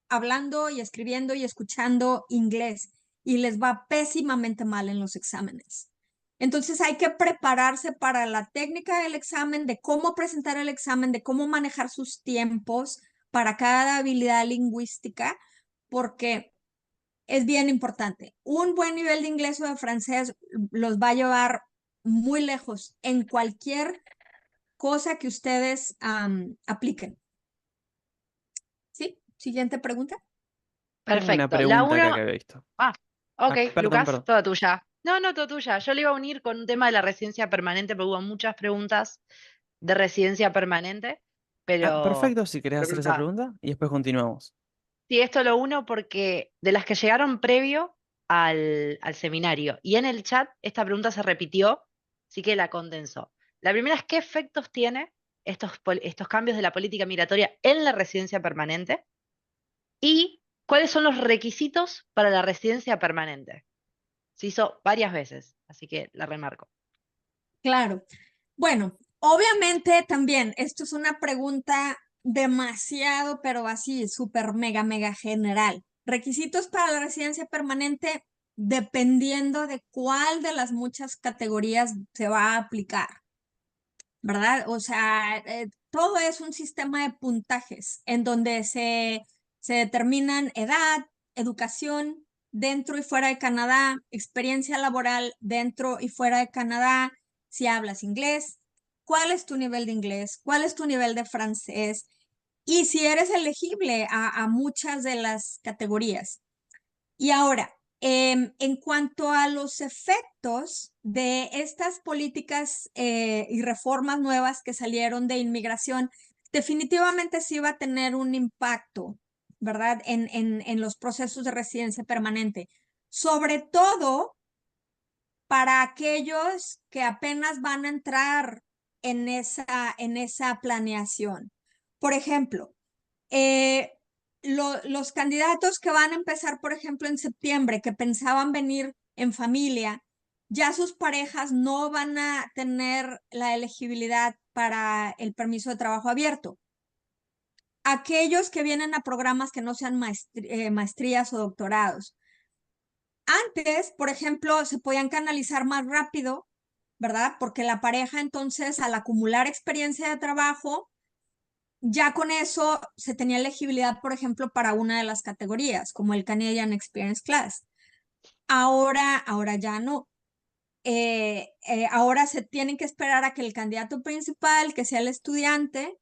hablando y escribiendo y escuchando inglés y les va pésimamente mal en los exámenes. Entonces hay que prepararse para la técnica del examen, de cómo presentar el examen, de cómo manejar sus tiempos para cada habilidad lingüística, porque es bien importante. Un buen nivel de inglés o de francés los va a llevar muy lejos en cualquier cosa que ustedes apliquen. ¿Sí? Siguiente pregunta. Tengo una Perfecto. La pregunta acá uno. que había visto. Ah, ok, Perdón, Lucas, perdón. toda tuya. No, no, toda tuya. Yo le iba a unir con un tema de la residencia permanente, porque hubo muchas preguntas de residencia permanente, pero Perfecto, si querés hacer esa pregunta. pregunta y después continuamos. Sí, esto lo uno porque de las que llegaron previo al seminario y en el chat esta pregunta se repitió, así que la condensó. La primera es: ¿qué efectos tiene estos cambios de la política migratoria en la residencia permanente? ¿Y cuáles son los requisitos para la residencia permanente? Se hizo varias veces, así que la remarco. Claro. Bueno, obviamente también esto es una pregunta demasiado, pero así, súper mega general. Requisitos para la residencia permanente, dependiendo de cuál de las muchas categorías se va a aplicar, ¿verdad? O sea, todo es un sistema de puntajes en donde se determinan edad, educación dentro y fuera de Canadá, experiencia laboral dentro y fuera de Canadá, si hablas inglés, cuál es tu nivel de inglés, cuál es tu nivel de francés y si eres elegible a muchas de las categorías. Y ahora, en cuanto a los efectos de estas políticas y reformas nuevas que salieron de inmigración, definitivamente sí va a tener un impacto, ¿verdad? En los procesos de residencia permanente, sobre todo para aquellos que apenas van a entrar en esa planeación. Por ejemplo, eh, los candidatos que van a empezar, por ejemplo, en septiembre, que pensaban venir en familia, ya sus parejas no van a tener la elegibilidad para el permiso de trabajo abierto. Aquellos que vienen a programas que no sean maestrías o doctorados. Antes, por ejemplo, se podían canalizar más rápido, ¿verdad? Porque la pareja entonces, al acumular experiencia de trabajo, ya con eso se tenía elegibilidad, por ejemplo, para una de las categorías, como el Canadian Experience Class. Ahora ya no. Ahora se tienen que esperar a que el candidato principal, que sea el estudiante,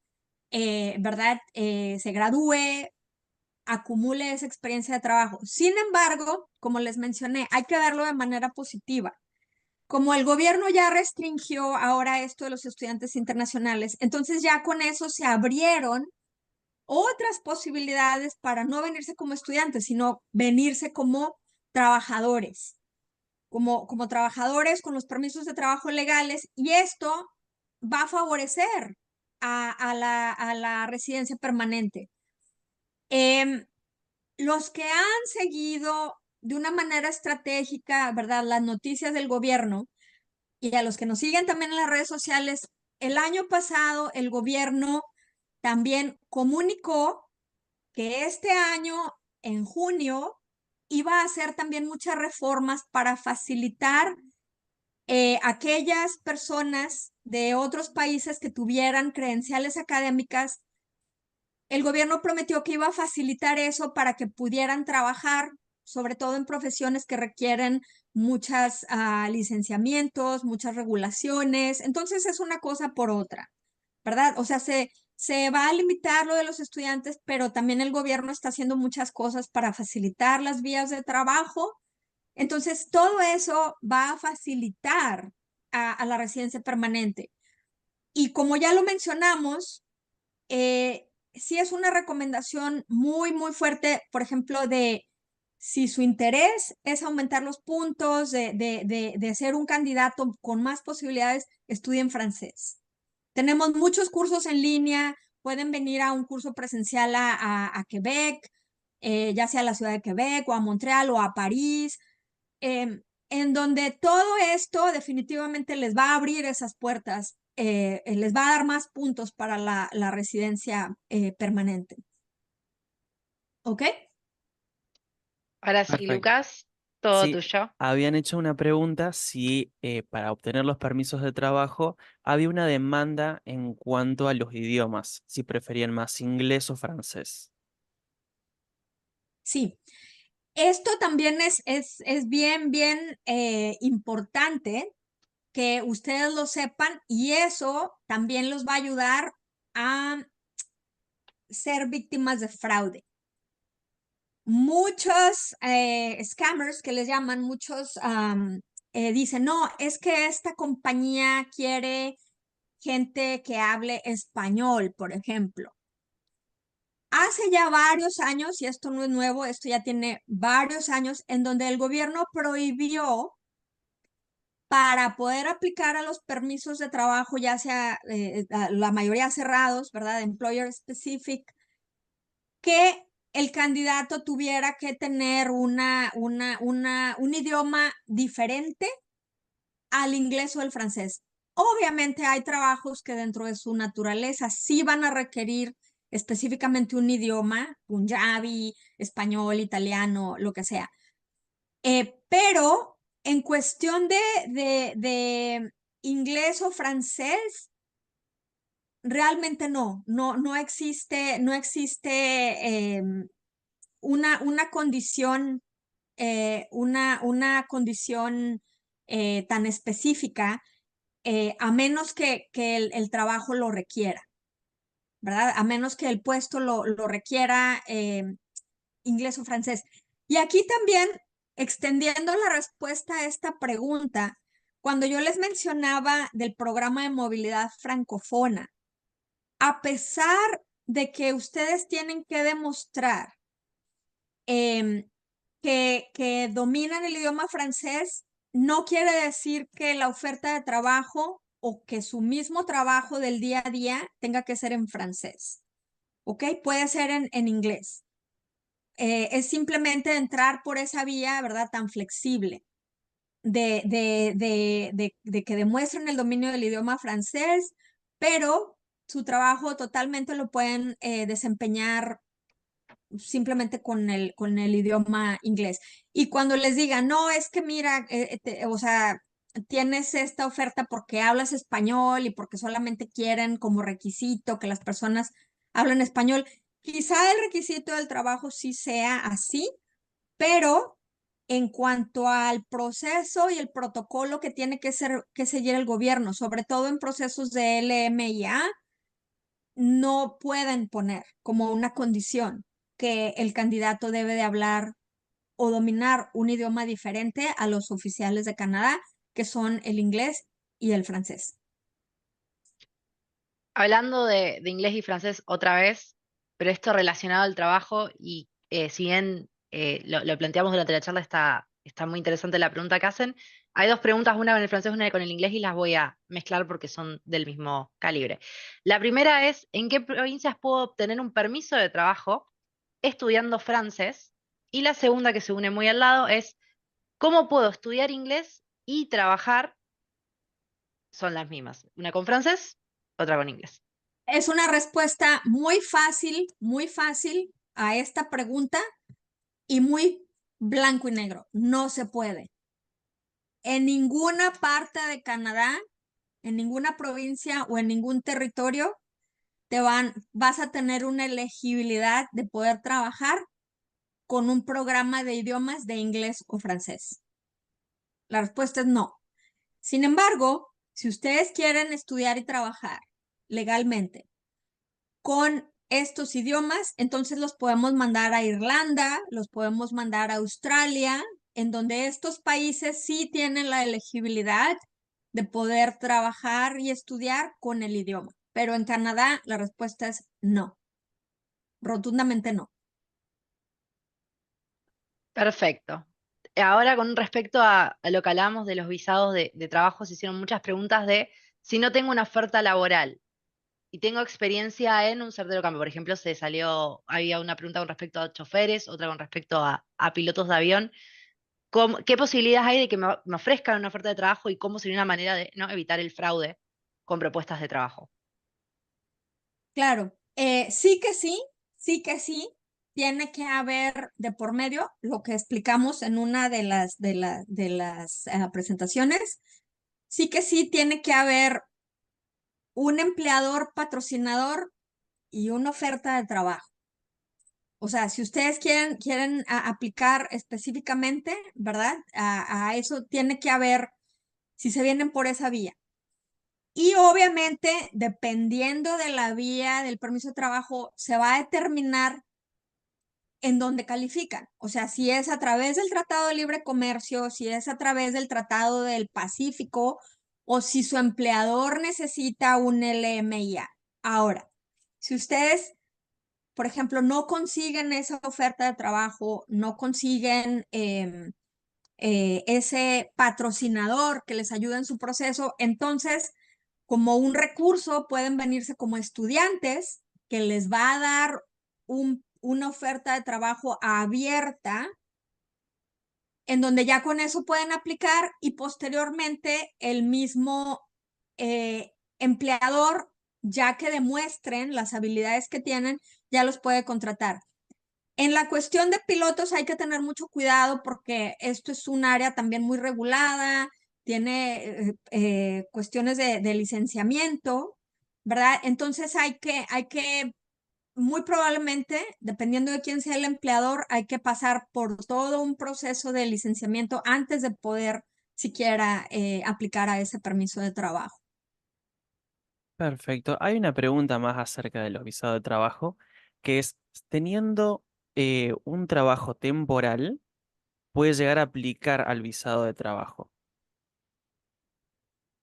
¿verdad? Se gradúe, acumule esa experiencia de trabajo. Sin embargo, como les mencioné, hay que verlo de manera positiva. Como el gobierno ya restringió ahora esto de los estudiantes internacionales, entonces ya con eso se abrieron otras posibilidades para no venirse como estudiantes, sino venirse como trabajadores, como trabajadores con los permisos de trabajo legales, y esto va a favorecer a la residencia permanente. Los que han seguido de una manera estratégica, ¿verdad?, las noticias del gobierno, y a los que nos siguen también en las redes sociales, el año pasado el gobierno también comunicó que este año, en junio, iba a hacer también muchas reformas para facilitar aquellas personas de otros países que tuvieran credenciales académicas. El gobierno prometió que iba a facilitar eso para que pudieran trabajar, sobre todo en profesiones que requieren muchas licenciamientos, muchas regulaciones. Entonces es una cosa por otra, ¿verdad? O sea, se se va a limitar lo de los estudiantes, pero también el gobierno está haciendo muchas cosas para facilitar las vías de trabajo. Entonces, todo eso va a facilitar a la residencia permanente. Y como ya lo mencionamos, sí es una recomendación muy, muy fuerte, por ejemplo, de si su interés es aumentar los puntos, de ser un candidato con más posibilidades, estudien francés. Tenemos muchos cursos en línea, pueden venir a un curso presencial a Quebec, ya sea a la ciudad de Quebec o a Montreal o a París, en donde todo esto definitivamente les va a abrir esas puertas, les va a dar más puntos para la residencia permanente. ¿Ok? Ahora sí, Perfecto. Lucas, todo Sí, tuyo. habían hecho una pregunta si para obtener los permisos de trabajo había una demanda en cuanto a los idiomas, si preferían más inglés o francés. Sí. Esto también es bien, bien importante que ustedes lo sepan y eso también los va a ayudar a ser víctimas de fraude. Muchos scammers que les llaman, muchos dicen, no, es que esta compañía quiere gente que hable español, por ejemplo. Hace ya varios años, y esto no es nuevo, esto ya tiene varios años, en donde el gobierno prohibió para poder aplicar a los permisos de trabajo, ya sea la mayoría cerrados, ¿verdad? Employer specific, que el candidato tuviera que tener un idioma diferente al inglés o el francés. Obviamente hay trabajos que dentro de su naturaleza sí van a requerir específicamente un idioma, punjabi, español, italiano, lo que sea. Pero en cuestión de inglés o francés, realmente no existe, una condición, una condición tan específica, a menos que el trabajo lo requiera, ¿verdad? A menos que el puesto lo requiera, inglés o francés. Y aquí también, extendiendo la respuesta a esta pregunta, cuando yo les mencionaba del programa de movilidad francófona, a pesar de que ustedes tienen que demostrar em, que dominan el idioma francés, no quiere decir que la oferta de trabajo o que su mismo trabajo del día a día tenga que ser en francés. ¿Ok? Puede ser en inglés. Es simplemente entrar por esa vía, ¿verdad? Tan flexible de que demuestren el dominio del idioma francés, pero su trabajo totalmente lo pueden desempeñar simplemente con el idioma inglés. Y cuando les digan, no, es que mira, o sea, tienes esta oferta porque hablas español y porque solamente quieren como requisito que las personas hablen español, quizá el requisito del trabajo sí sea así, pero en cuanto al proceso y el protocolo que tiene que seguir el gobierno, sobre todo en procesos de LMIA, no pueden poner como una condición que el candidato debe de hablar o dominar un idioma diferente a los oficiales de Canadá, que son el inglés y el francés. Hablando de inglés y francés otra vez, pero esto relacionado al trabajo y si bien lo planteamos durante la charla, está muy interesante la pregunta que hacen. Hay dos preguntas, una con el francés, una con el inglés, y las voy a mezclar porque son del mismo calibre. La primera es, ¿en qué provincias puedo obtener un permiso de trabajo estudiando francés? Y la segunda, que se une muy al lado, es, ¿cómo puedo estudiar inglés y trabajar? Son las mismas, una con francés, otra con inglés. Es una respuesta muy fácil a esta pregunta y muy blanco y negro. No se puede. En ninguna parte de Canadá, en ninguna provincia o en ningún territorio vas a tener una elegibilidad de poder trabajar con un programa de idiomas de inglés o francés. La respuesta es no. Sin embargo, si ustedes quieren estudiar y trabajar legalmente con estos idiomas, entonces los podemos mandar a Irlanda, los podemos mandar a Australia, en donde estos países sí tienen la elegibilidad de poder trabajar y estudiar con el idioma. Pero en Canadá la respuesta es no, rotundamente no. Perfecto. Ahora, con respecto a lo que hablamos de los visados de trabajo, se hicieron muchas preguntas de si no tengo una oferta laboral y tengo experiencia en un certero cambio. Por ejemplo, había una pregunta con respecto a choferes, otra con respecto a pilotos de avión. ¿Qué posibilidades hay de que me ofrezcan una oferta de trabajo y cómo sería una manera de no evitar el fraude con propuestas de trabajo? Claro, sí que sí, sí que sí. Tiene que haber de por medio lo que explicamos en una de las presentaciones. Sí que sí tiene que haber un empleador patrocinador y una oferta de trabajo. O sea, si ustedes quieren aplicar específicamente, ¿verdad? A eso tiene que haber, si se vienen por esa vía. Y obviamente, dependiendo de la vía del permiso de trabajo, se va a determinar en dónde califican. O sea, si es a través del Tratado de Libre Comercio, si es a través del Tratado del Pacífico o si su empleador necesita un LMIA. Ahora, si ustedes, por ejemplo, no consiguen esa oferta de trabajo, no consiguen ese patrocinador que les ayude en su proceso, entonces, como un recurso, pueden venirse como estudiantes que les va a dar una oferta de trabajo abierta, en donde ya con eso pueden aplicar y posteriormente el mismo empleador, ya que demuestren las habilidades que tienen, ya los puede contratar. En la cuestión de pilotos hay que tener mucho cuidado porque esto es un área también muy regulada, tiene cuestiones de licenciamiento, ¿verdad? Entonces hay que, muy probablemente, dependiendo de quién sea el empleador, hay que pasar por todo un proceso de licenciamiento antes de poder siquiera aplicar a ese permiso de trabajo. Perfecto. Hay una pregunta más acerca de los visados de trabajo, que es, teniendo un trabajo temporal, ¿puede llegar a aplicar al visado de trabajo?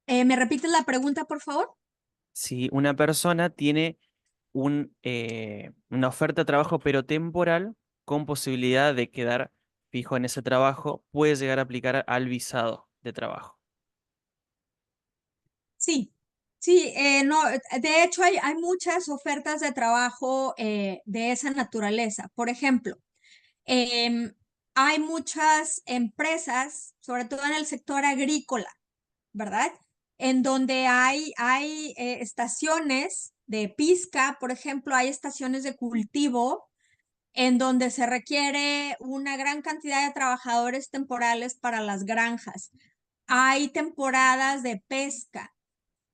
¿Me repites la pregunta, por favor? Si una persona tiene una oferta de trabajo pero temporal, con posibilidad de quedar fijo en ese trabajo, puede llegar a aplicar al visado de trabajo. Sí, sí, no, de hecho hay muchas ofertas de trabajo de esa naturaleza. Por ejemplo, em, hay muchas empresas, sobre todo en el sector agrícola, ¿verdad? En donde hay estaciones de pizca, por ejemplo, hay estaciones de cultivo en donde se requiere una gran cantidad de trabajadores temporales para las granjas. Hay temporadas de pesca.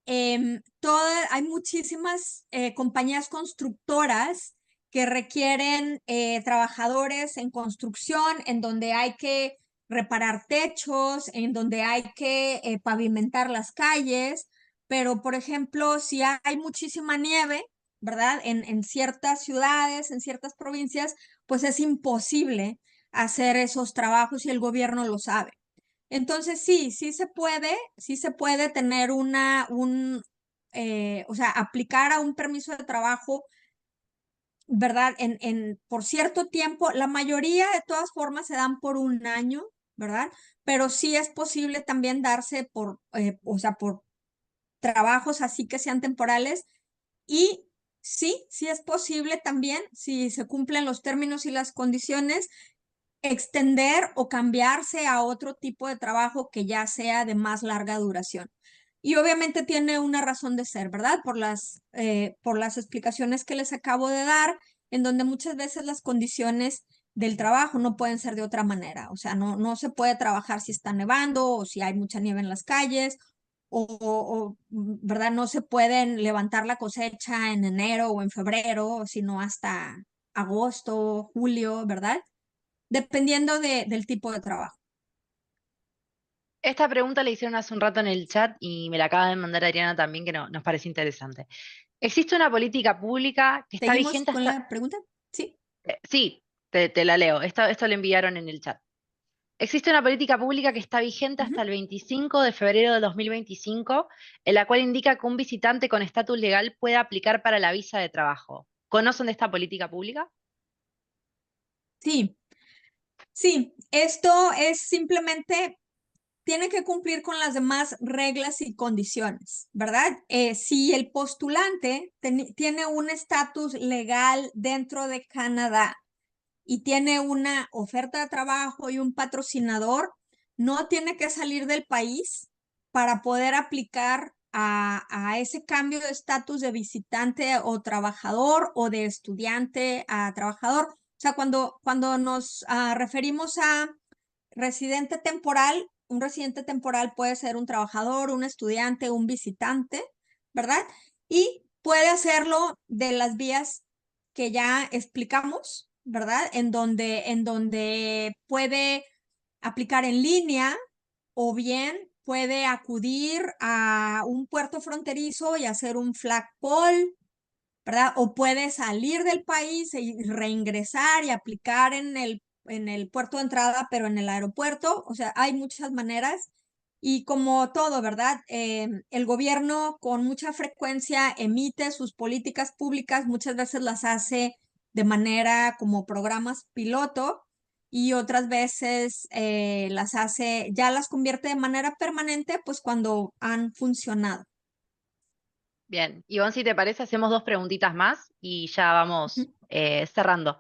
Hay muchísimas compañías constructoras que requieren trabajadores en construcción, en donde hay que reparar techos, en donde hay que pavimentar las calles, pero por ejemplo, si hay muchísima nieve, ¿verdad? En ciertas ciudades, en ciertas provincias, pues es imposible hacer esos trabajos y el gobierno lo sabe. Entonces sí, sí se puede tener o sea, aplicar a un permiso de trabajo, ¿verdad? Por cierto tiempo, la mayoría de todas formas se dan por un año, ¿verdad? Pero sí es posible también darse o sea, por trabajos así que sean temporales y sí, sí es posible también, si se cumplen los términos y las condiciones, extender o cambiarse a otro tipo de trabajo que ya sea de más larga duración. Y obviamente tiene una razón de ser, ¿verdad? Por las explicaciones que les acabo de dar, en donde muchas veces las condiciones del trabajo no pueden ser de otra manera. O sea, no se puede trabajar si está nevando o si hay mucha nieve en las calles ¿verdad? No se pueden levantar la cosecha en enero o en febrero, sino hasta agosto, julio, ¿verdad? Dependiendo del tipo de trabajo. Esta pregunta la hicieron hace un rato en el chat y me la acaba de mandar Adriana también, que nos parece interesante. Existe una política pública que está ¿Seguimos vigente con hasta... la pregunta? Sí. Sí, te la leo. Esto lo enviaron en el chat. Existe una política pública que está vigente Ujú. hasta el 25 de febrero de 2025, en la cual indica que un visitante con estatus legal puede aplicar para la visa de trabajo. ¿Conocen de esta política pública? Sí, sí, esto es simplemente, tiene que cumplir con las demás reglas y condiciones, ¿verdad? Si el postulante tiene un estatus legal dentro de Canadá y tiene una oferta de trabajo y un patrocinador, no tiene que salir del país para poder aplicar a ese cambio de estatus de visitante o trabajador o de estudiante a trabajador. O sea, cuando nos referimos a residente temporal, un residente temporal puede ser un trabajador, un estudiante, un visitante, ¿verdad? Y puede hacerlo de las vías que ya explicamos, ¿verdad? En donde puede aplicar en línea o bien puede acudir a un puerto fronterizo y hacer un flagpole, ¿verdad? O puede salir del país y reingresar y aplicar en el puerto de entrada, pero en el aeropuerto. O sea, hay muchas maneras. Y como todo, ¿verdad? El gobierno con mucha frecuencia emite sus políticas públicas, muchas veces las hace de manera como programas piloto y otras veces las hace, ya las convierte de manera permanente, pues cuando han funcionado. Bien, Ivonne, si te parece, hacemos dos preguntitas más y ya vamos Ujú. cerrando.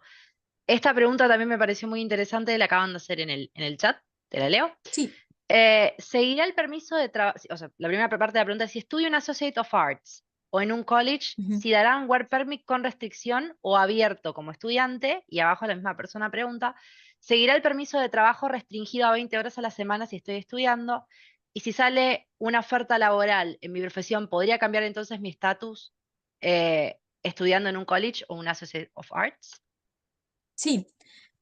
Esta pregunta también me pareció muy interesante, la acaban de hacer en el chat, te la leo. Sí. ¿Seguirá el permiso de trabajo? O sea, la primera parte de la pregunta es si estudio en Associate of Arts o en un college, Ujú. si darán work permit con restricción o abierto como estudiante, y abajo la misma persona pregunta, ¿seguirá el permiso de trabajo restringido a 20 horas a la semana si estoy estudiando? Y si sale una oferta laboral en mi profesión, ¿podría cambiar entonces mi estatus estudiando en un college o un Associate of Arts? Sí,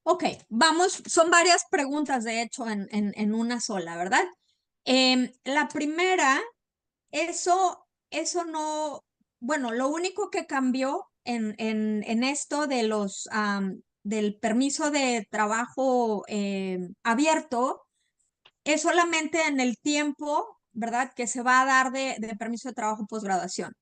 ok, vamos, son varias preguntas de hecho en una sola, ¿verdad? La primera, eso no, bueno, lo único que cambió en esto de del permiso de trabajo abierto es solamente en el tiempo, ¿verdad? Que se va a dar de permiso de trabajo posgraduación.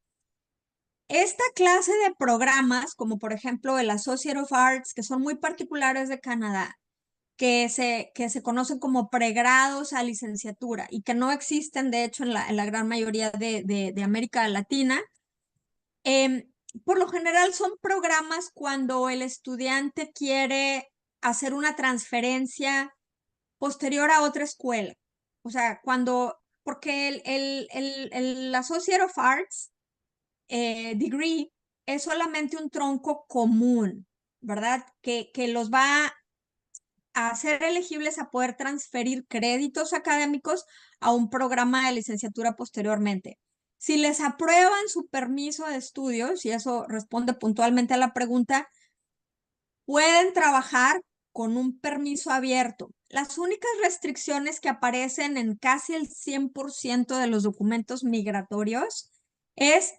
Esta clase de programas, como por ejemplo el Associate of Arts, que son muy particulares de Canadá, que se conocen como pregrados a licenciatura y que no existen, de hecho, en la gran mayoría de América Latina. Em, por lo general son programas cuando el estudiante quiere hacer una transferencia posterior a otra escuela. O sea, porque el Associate of Arts degree es solamente un tronco común, ¿verdad? Que los va a ser elegibles a poder transferir créditos académicos a un programa de licenciatura posteriormente. Si les aprueban su permiso de estudios, y eso responde puntualmente a la pregunta, pueden trabajar con un permiso abierto. Las únicas restricciones que aparecen en casi el 100% de los documentos migratorios es,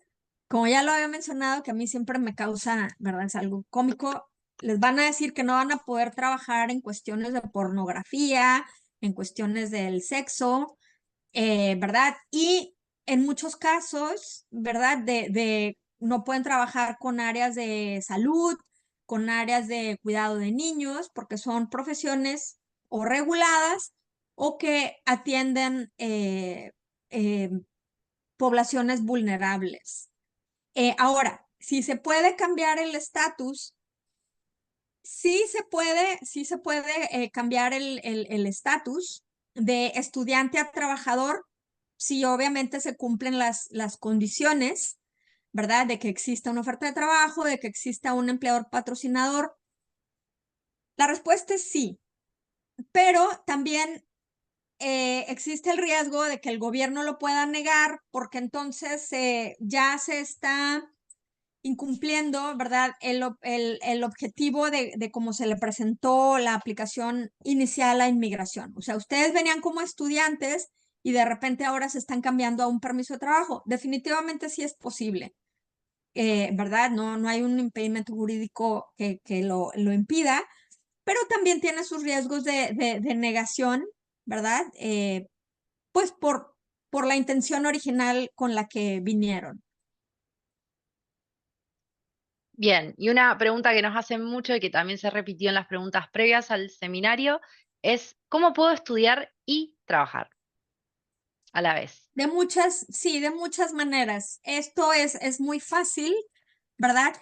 como ya lo había mencionado, que a mí siempre me causa, ¿verdad? Es algo cómico. Les van a decir que no van a poder trabajar en cuestiones de pornografía, en cuestiones del sexo, ¿verdad? Y en muchos casos, ¿verdad? No pueden trabajar con áreas de salud, con áreas de cuidado de niños, porque son profesiones o reguladas o que atienden eh, poblaciones vulnerables. Ahora, si se puede cambiar el estatus, sí se puede cambiar el estatus de estudiante a trabajador si obviamente se cumplen las condiciones, ¿verdad? De que exista una oferta de trabajo, de que exista un empleador patrocinador. La respuesta es sí, pero también existe el riesgo de que el gobierno lo pueda negar porque entonces ya se está incumpliendo, ¿verdad? El objetivo de cómo se le presentó la aplicación inicial a inmigración. O sea, ustedes venían como estudiantes y de repente ahora se están cambiando a un permiso de trabajo. Definitivamente sí es posible. ¿verdad? No hay un impedimento jurídico que lo impida, pero también tiene sus riesgos de negación, ¿verdad? Pues por la intención original con la que vinieron. Bien, y una pregunta que nos hacen mucho y que también se repitió en las preguntas previas al seminario es, ¿cómo puedo estudiar y trabajar a la vez? Sí, de muchas maneras. Esto es muy fácil, ¿verdad?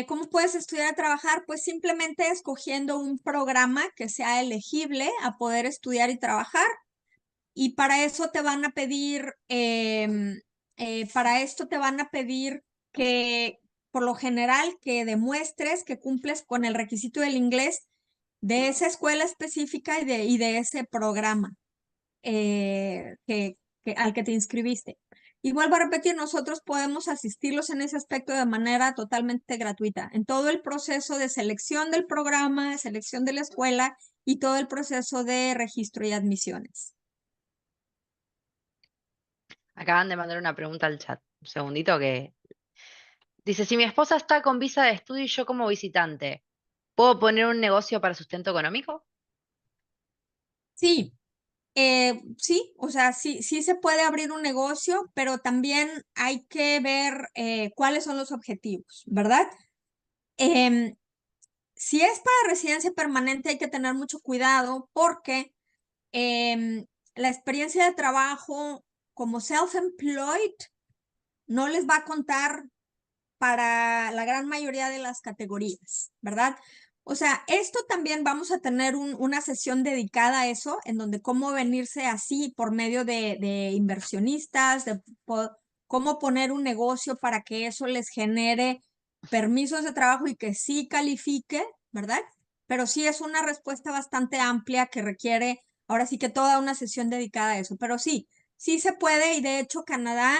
¿Cómo puedes estudiar y trabajar? Pues simplemente escogiendo un programa que sea elegible a poder estudiar y trabajar. Y para eso te van a pedir, para esto te van a pedir que, por lo general, que demuestres que cumples con el requisito del inglés de esa escuela específica y de ese programa al que te inscribiste. Y vuelvo a repetir, nosotros podemos asistirlos en ese aspecto de manera totalmente gratuita, en todo el proceso de selección del programa, selección de la escuela y todo el proceso de registro y admisiones. Acaban de mandar una pregunta al chat. Un segundito que dice, si mi esposa está con visa de estudio y yo como visitante, ¿puedo poner un negocio para sustento económico? Sí, sí, o sea, sí se puede abrir un negocio, pero también hay que ver cuáles son los objetivos, ¿verdad? Em, si es para residencia permanente hay que tener mucho cuidado porque la experiencia de trabajo como self-employed no les va a contar para la gran mayoría de las categorías, ¿verdad? O sea, esto también vamos a tener una sesión dedicada a eso, en donde cómo venirse así por medio de inversionistas, cómo poner un negocio para que eso les genere permisos de trabajo y que sí califique, ¿verdad? Pero sí es una respuesta bastante amplia que requiere ahora sí que toda una sesión dedicada a eso. Pero sí, sí se puede y de hecho Canadá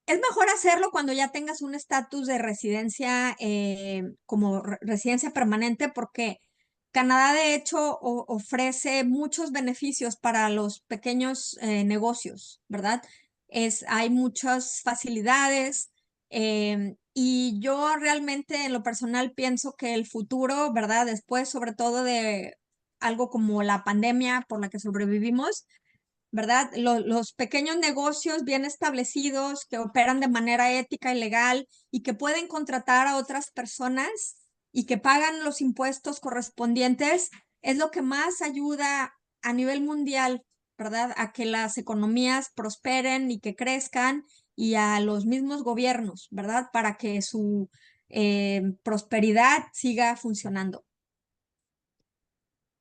es mejor hacerlo cuando ya tengas un estatus de residencia como residencia permanente porque Canadá de hecho ofrece muchos beneficios para los pequeños negocios, ¿verdad? Hay muchas facilidades y yo realmente en lo personal pienso que el futuro, ¿verdad? Después sobre todo de algo como la pandemia por la que sobrevivimos, ¿verdad? Los pequeños negocios bien establecidos que operan de manera ética y legal y que pueden contratar a otras personas y que pagan los impuestos correspondientes es lo que más ayuda a nivel mundial, ¿verdad? A que las economías prosperen y que crezcan y a los mismos gobiernos, ¿verdad? Para que su prosperidad siga funcionando.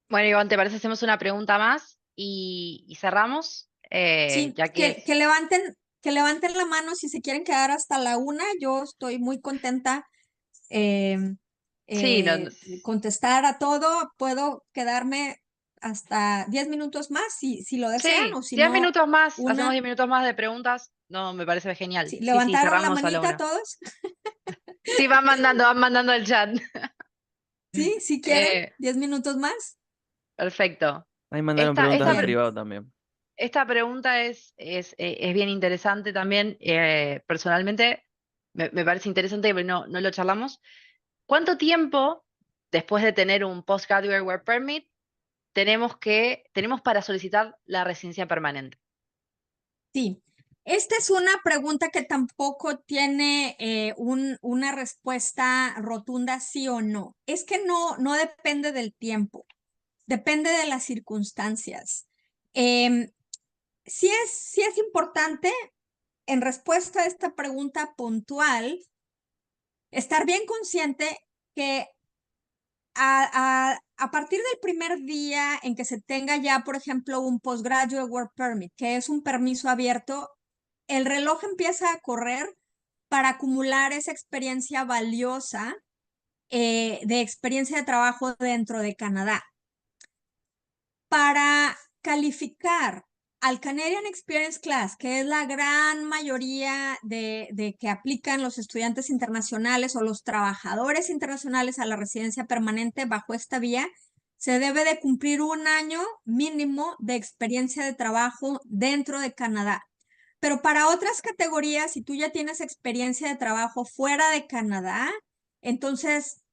Bueno, Iván, ¿te parece? Hacemos una pregunta más y cerramos, Sí, ya que que levanten la mano si se quieren quedar hasta la 1. Yo estoy muy contenta eh, sí, contestar a todo. Puedo quedarme hasta 10 minutos más si lo desean sí, o si 10 no, minutos más, hacemos 10 una. minutos más de preguntas. No, me parece genial. Sí, Sí, sí, ¿levantaron la cerramos a la manita 1. todos? Sí, van mandando el chat. Sí, si quieren, Eh, 10 minutos más. perfecto. Ahí mandaron Esta, preguntas esta, en pre- Bien. privado también. esta pregunta es bien interesante también. Personalmente, me parece interesante, pero no lo charlamos. ¿Cuánto tiempo, después de tener un Postgraduate Work Permit, tenemos para solicitar la residencia permanente? Sí, esta es una pregunta que tampoco tiene una respuesta rotunda sí o no. Es que no depende del tiempo, depende de las circunstancias. Em, sí es importante, en respuesta a esta pregunta puntual, estar bien consciente que a partir del primer día en que se tenga ya, por ejemplo, un Postgraduate Work Permit, que es un permiso abierto, el reloj empieza a correr para acumular esa experiencia valiosa de experiencia de trabajo dentro de Canadá. Para calificar al Canadian Experience Class, que es la gran mayoría de que aplican los estudiantes internacionales o los trabajadores internacionales a la residencia permanente bajo esta vía, se debe de cumplir un año mínimo de experiencia de trabajo dentro de Canadá. Pero para otras categorías, si tú ya tienes experiencia de trabajo fuera de Canadá, entonces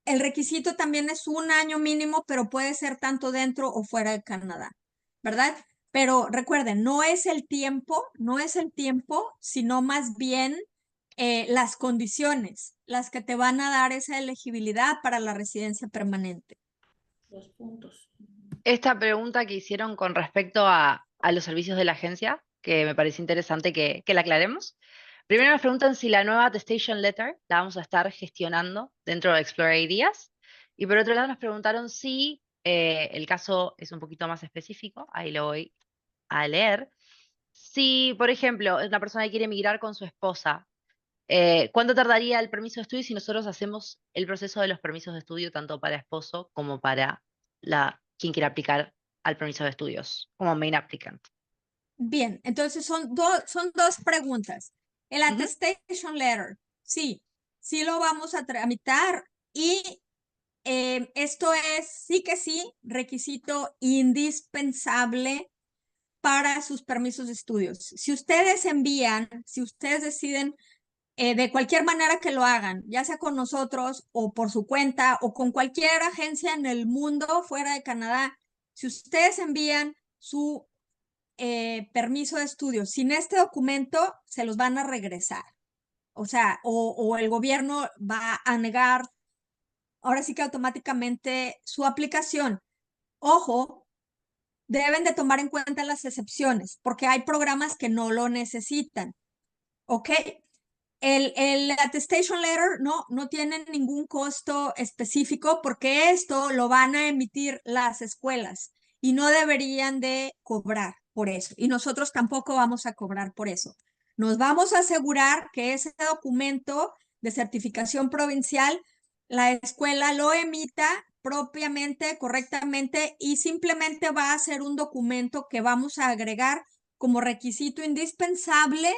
el requisito también es 1 año mínimo, pero puede ser tanto dentro o fuera de Canadá, ¿verdad? Pero recuerden, no es el tiempo, sino más bien las condiciones, las que te van a dar esa elegibilidad para la residencia permanente. Los puntos. Esta pregunta que hicieron con respecto a los servicios de la agencia, que me parece interesante que la aclaremos. Primero nos preguntan si la nueva attestation letter la vamos a estar gestionando dentro de Explore Ideas. Y por otro lado nos preguntaron si el caso es un poquito más específico, ahí lo voy a leer. Si, por ejemplo, una persona que quiere emigrar con su esposa, ¿cuánto tardaría el permiso de estudio si nosotros hacemos el proceso de los permisos de estudio tanto para esposo como para quien quiera aplicar al permiso de estudios como main applicant? Bien, entonces son dos preguntas. El Ujú. attestation letter, sí lo vamos a tramitar y esto es, sí que sí, requisito indispensable para sus permisos de estudios. Si ustedes deciden de cualquier manera que lo hagan, ya sea con nosotros o por su cuenta o con cualquier agencia en el mundo fuera de Canadá, si ustedes envían su permiso de estudios sin este documento, se los van a regresar. O sea, o el gobierno va a negar, ahora sí que automáticamente, su aplicación. Ojo, deben de tomar en cuenta las excepciones, porque hay programas que no lo necesitan. ¿Ok? El attestation letter no tiene ningún costo específico porque esto lo van a emitir las escuelas y no deberían de cobrar por eso. Y nosotros tampoco vamos a cobrar por eso. Nos vamos a asegurar que ese documento de certificación provincial, la escuela lo emita propiamente, correctamente y simplemente va a ser un documento que vamos a agregar como requisito indispensable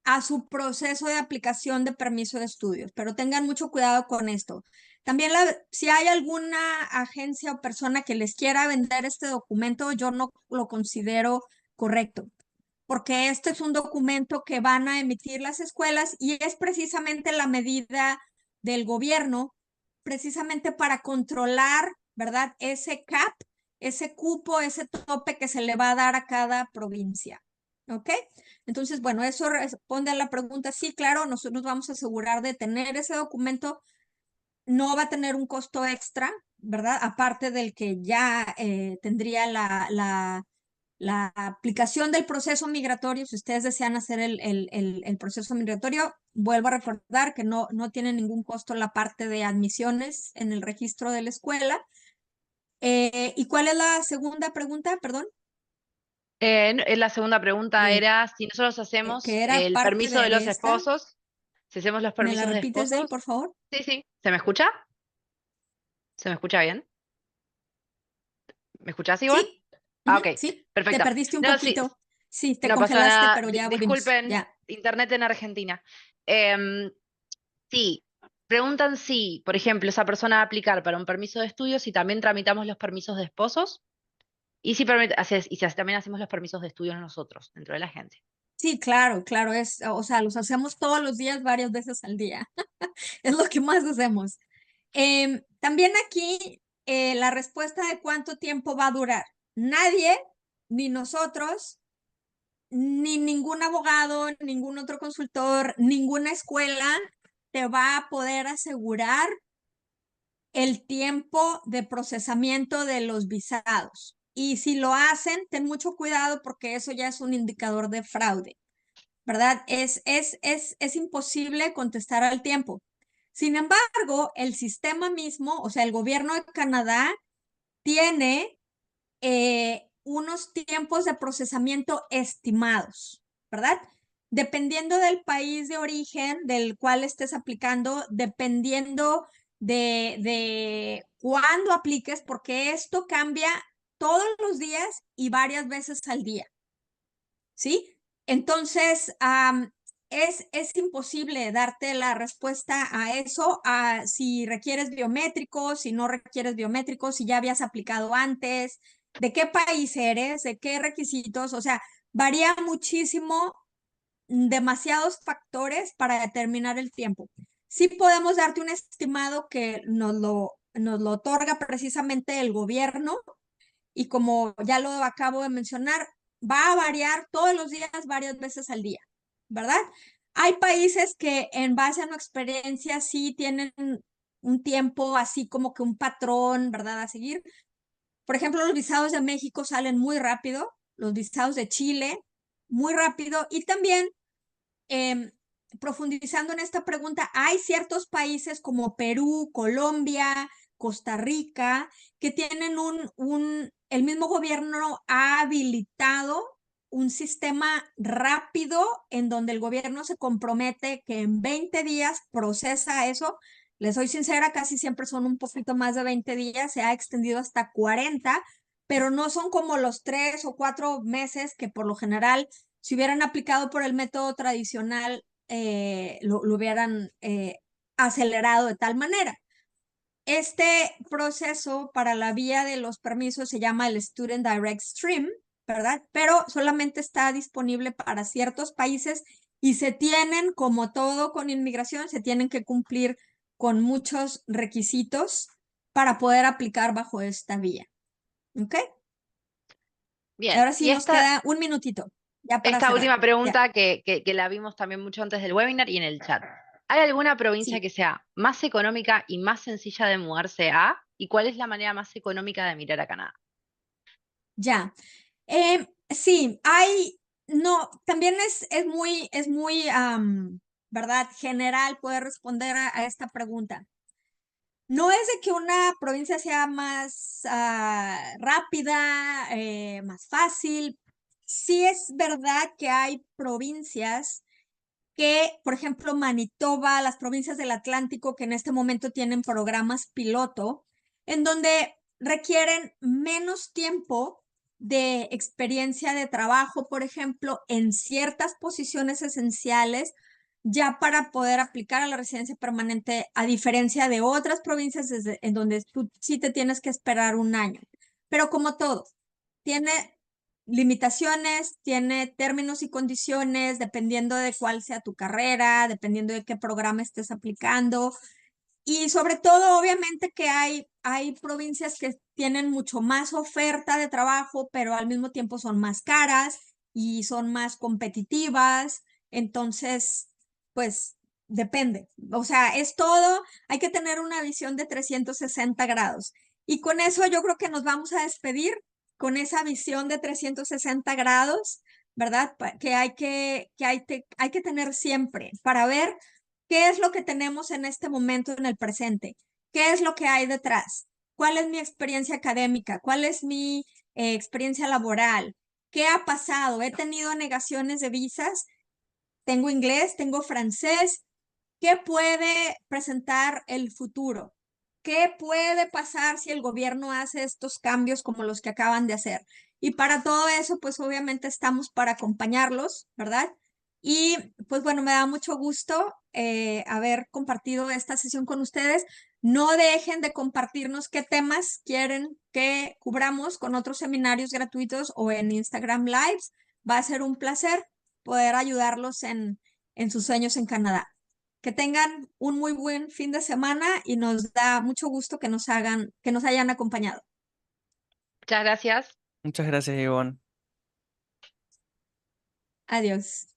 a su proceso de aplicación de permiso de estudios, pero tengan mucho cuidado con esto. También si hay alguna agencia o persona que les quiera vender este documento, yo no lo considero correcto, porque este es un documento que van a emitir las escuelas y es precisamente la medida del gobierno, precisamente para controlar, ¿verdad? Ese cap, ese cupo, ese tope que se le va a dar a cada provincia. ¿Ok? Entonces, bueno, eso responde a la pregunta. Sí, claro, nosotros nos vamos a asegurar de tener ese documento. No va a tener un costo extra, ¿verdad? Aparte del que ya tendría la aplicación del proceso migratorio. Si ustedes desean hacer el proceso migratorio, vuelvo a recordar que no tiene ningún costo la parte de admisiones en el registro de la escuela. ¿Y cuál es la segunda pregunta? Perdón. La segunda pregunta era si nosotros hacemos Que era el parte permiso de los esta. esposos, si hacemos los ¿Me la permisos de repites, Del, esposos. por favor? Sí, sí. ¿Se me escucha? ¿Se me escucha bien? ¿Me escuchás, Ivonne? Sí, Ah, ok, sí, te perfecto. perdiste un No, sí, poquito. Sí, te no pasa congelaste, nada. pero ya volvimos. Disculpen, Ya. internet en Argentina. Em, sí, preguntan si, por ejemplo, esa persona va a aplicar para un permiso de estudios y también tramitamos los permisos de esposos y si, también hacemos los permisos de estudios nosotros dentro de la agencia. Sí, claro, o sea, los hacemos todos los días, varias veces al día. Es lo que más hacemos. También aquí la respuesta de cuánto tiempo va a durar. Nadie, ni nosotros, ni ningún abogado, ningún otro consultor, ninguna escuela te va a poder asegurar el tiempo de procesamiento de los visados. Y si lo hacen, ten mucho cuidado porque eso ya es un indicador de fraude, ¿verdad? Es imposible contestar al tiempo. Sin embargo, el sistema mismo, o sea, el gobierno de Canadá tiene unos tiempos de procesamiento estimados, ¿verdad? Dependiendo del país de origen del cual estés aplicando, dependiendo de cuándo apliques, porque esto cambia todos los días y varias veces al día, ¿sí? Entonces, es imposible darte la respuesta a eso, si requieres biométricos, si no requieres biométricos, si ya habías aplicado antes, de qué país eres, de qué requisitos, o sea, Varía muchísimo, demasiados factores para determinar el tiempo. Sí podemos darte un estimado que nos lo otorga precisamente el gobierno, y como ya lo acabo de mencionar, va a variar todos los días, varias veces al día, ¿verdad? Hay países que en base a nuestra experiencia sí tienen un tiempo así como que un patrón, ¿verdad? A seguir. Por ejemplo, los visados de México salen muy rápido, los visados de Chile muy rápido, y también em, profundizando en esta pregunta, hay ciertos países como Perú, Colombia, Costa Rica, que tienen el mismo gobierno ha habilitado un sistema rápido en donde el gobierno se compromete que en 20 días procesa eso. Les soy sincera, casi siempre son un poquito más de 20 días, se ha extendido hasta 40, pero no son como los 3 o 4 meses que por lo general, si hubieran aplicado por el método tradicional, lo hubieran acelerado de tal manera. Este proceso para la vía de los permisos se llama el Student Direct Stream, ¿verdad? Pero solamente está disponible para ciertos países y se tienen, como todo con inmigración, se tienen que cumplir con muchos requisitos para poder aplicar bajo esta vía. ¿Ok? Bien, Ahora sí y nos queda un minutito ya para esta cerrar. última Ya, pregunta que la vimos también mucho antes del webinar y en el chat. ¿Hay alguna provincia sí, que sea más económica y más sencilla de mudarse a? ¿Y cuál es la manera más económica de emigrar a Canadá? ya. Sí, hay, no, también es muy, ¿verdad? General poder responder a esta pregunta. No es de que una provincia sea más rápida, más fácil. Sí es verdad que hay provincias que, por ejemplo, Manitoba, las provincias del Atlántico, que en este momento tienen programas piloto, en donde requieren menos tiempo de experiencia de trabajo, por ejemplo, en ciertas posiciones esenciales, ya para poder aplicar a la residencia permanente, a diferencia de otras provincias en donde tú sí te tienes que esperar un año. Pero como todo, tiene limitaciones, tiene términos y condiciones, dependiendo de cuál sea tu carrera, dependiendo de qué programa estés aplicando. Y sobre todo, obviamente que hay provincias que tienen mucho más oferta de trabajo, pero al mismo tiempo son más caras y son más competitivas. Entonces, pues depende. O sea, es todo, hay que tener una visión de 360 grados. Y con eso yo creo que nos vamos a despedir con esa visión de 360 grados, ¿verdad? Que hay que tener siempre para ver qué es lo que tenemos en este momento en el presente, qué es lo que hay detrás, cuál es mi experiencia académica, cuál es mi experiencia laboral, qué ha pasado, he tenido negaciones de visas, tengo inglés, tengo francés, qué puede presentar el futuro. ¿Qué puede pasar si el gobierno hace estos cambios como los que acaban de hacer? Y para todo eso, pues obviamente estamos para acompañarlos, ¿verdad? Y pues bueno, me da mucho gusto haber compartido esta sesión con ustedes. No dejen de compartirnos qué temas quieren que cubramos con otros seminarios gratuitos o en Instagram Lives. Va a ser un placer poder ayudarlos en sus sueños en Canadá. Que tengan un muy buen fin de semana y nos da mucho gusto que que nos hayan acompañado. Muchas gracias. Muchas gracias, Ivonne. Adiós.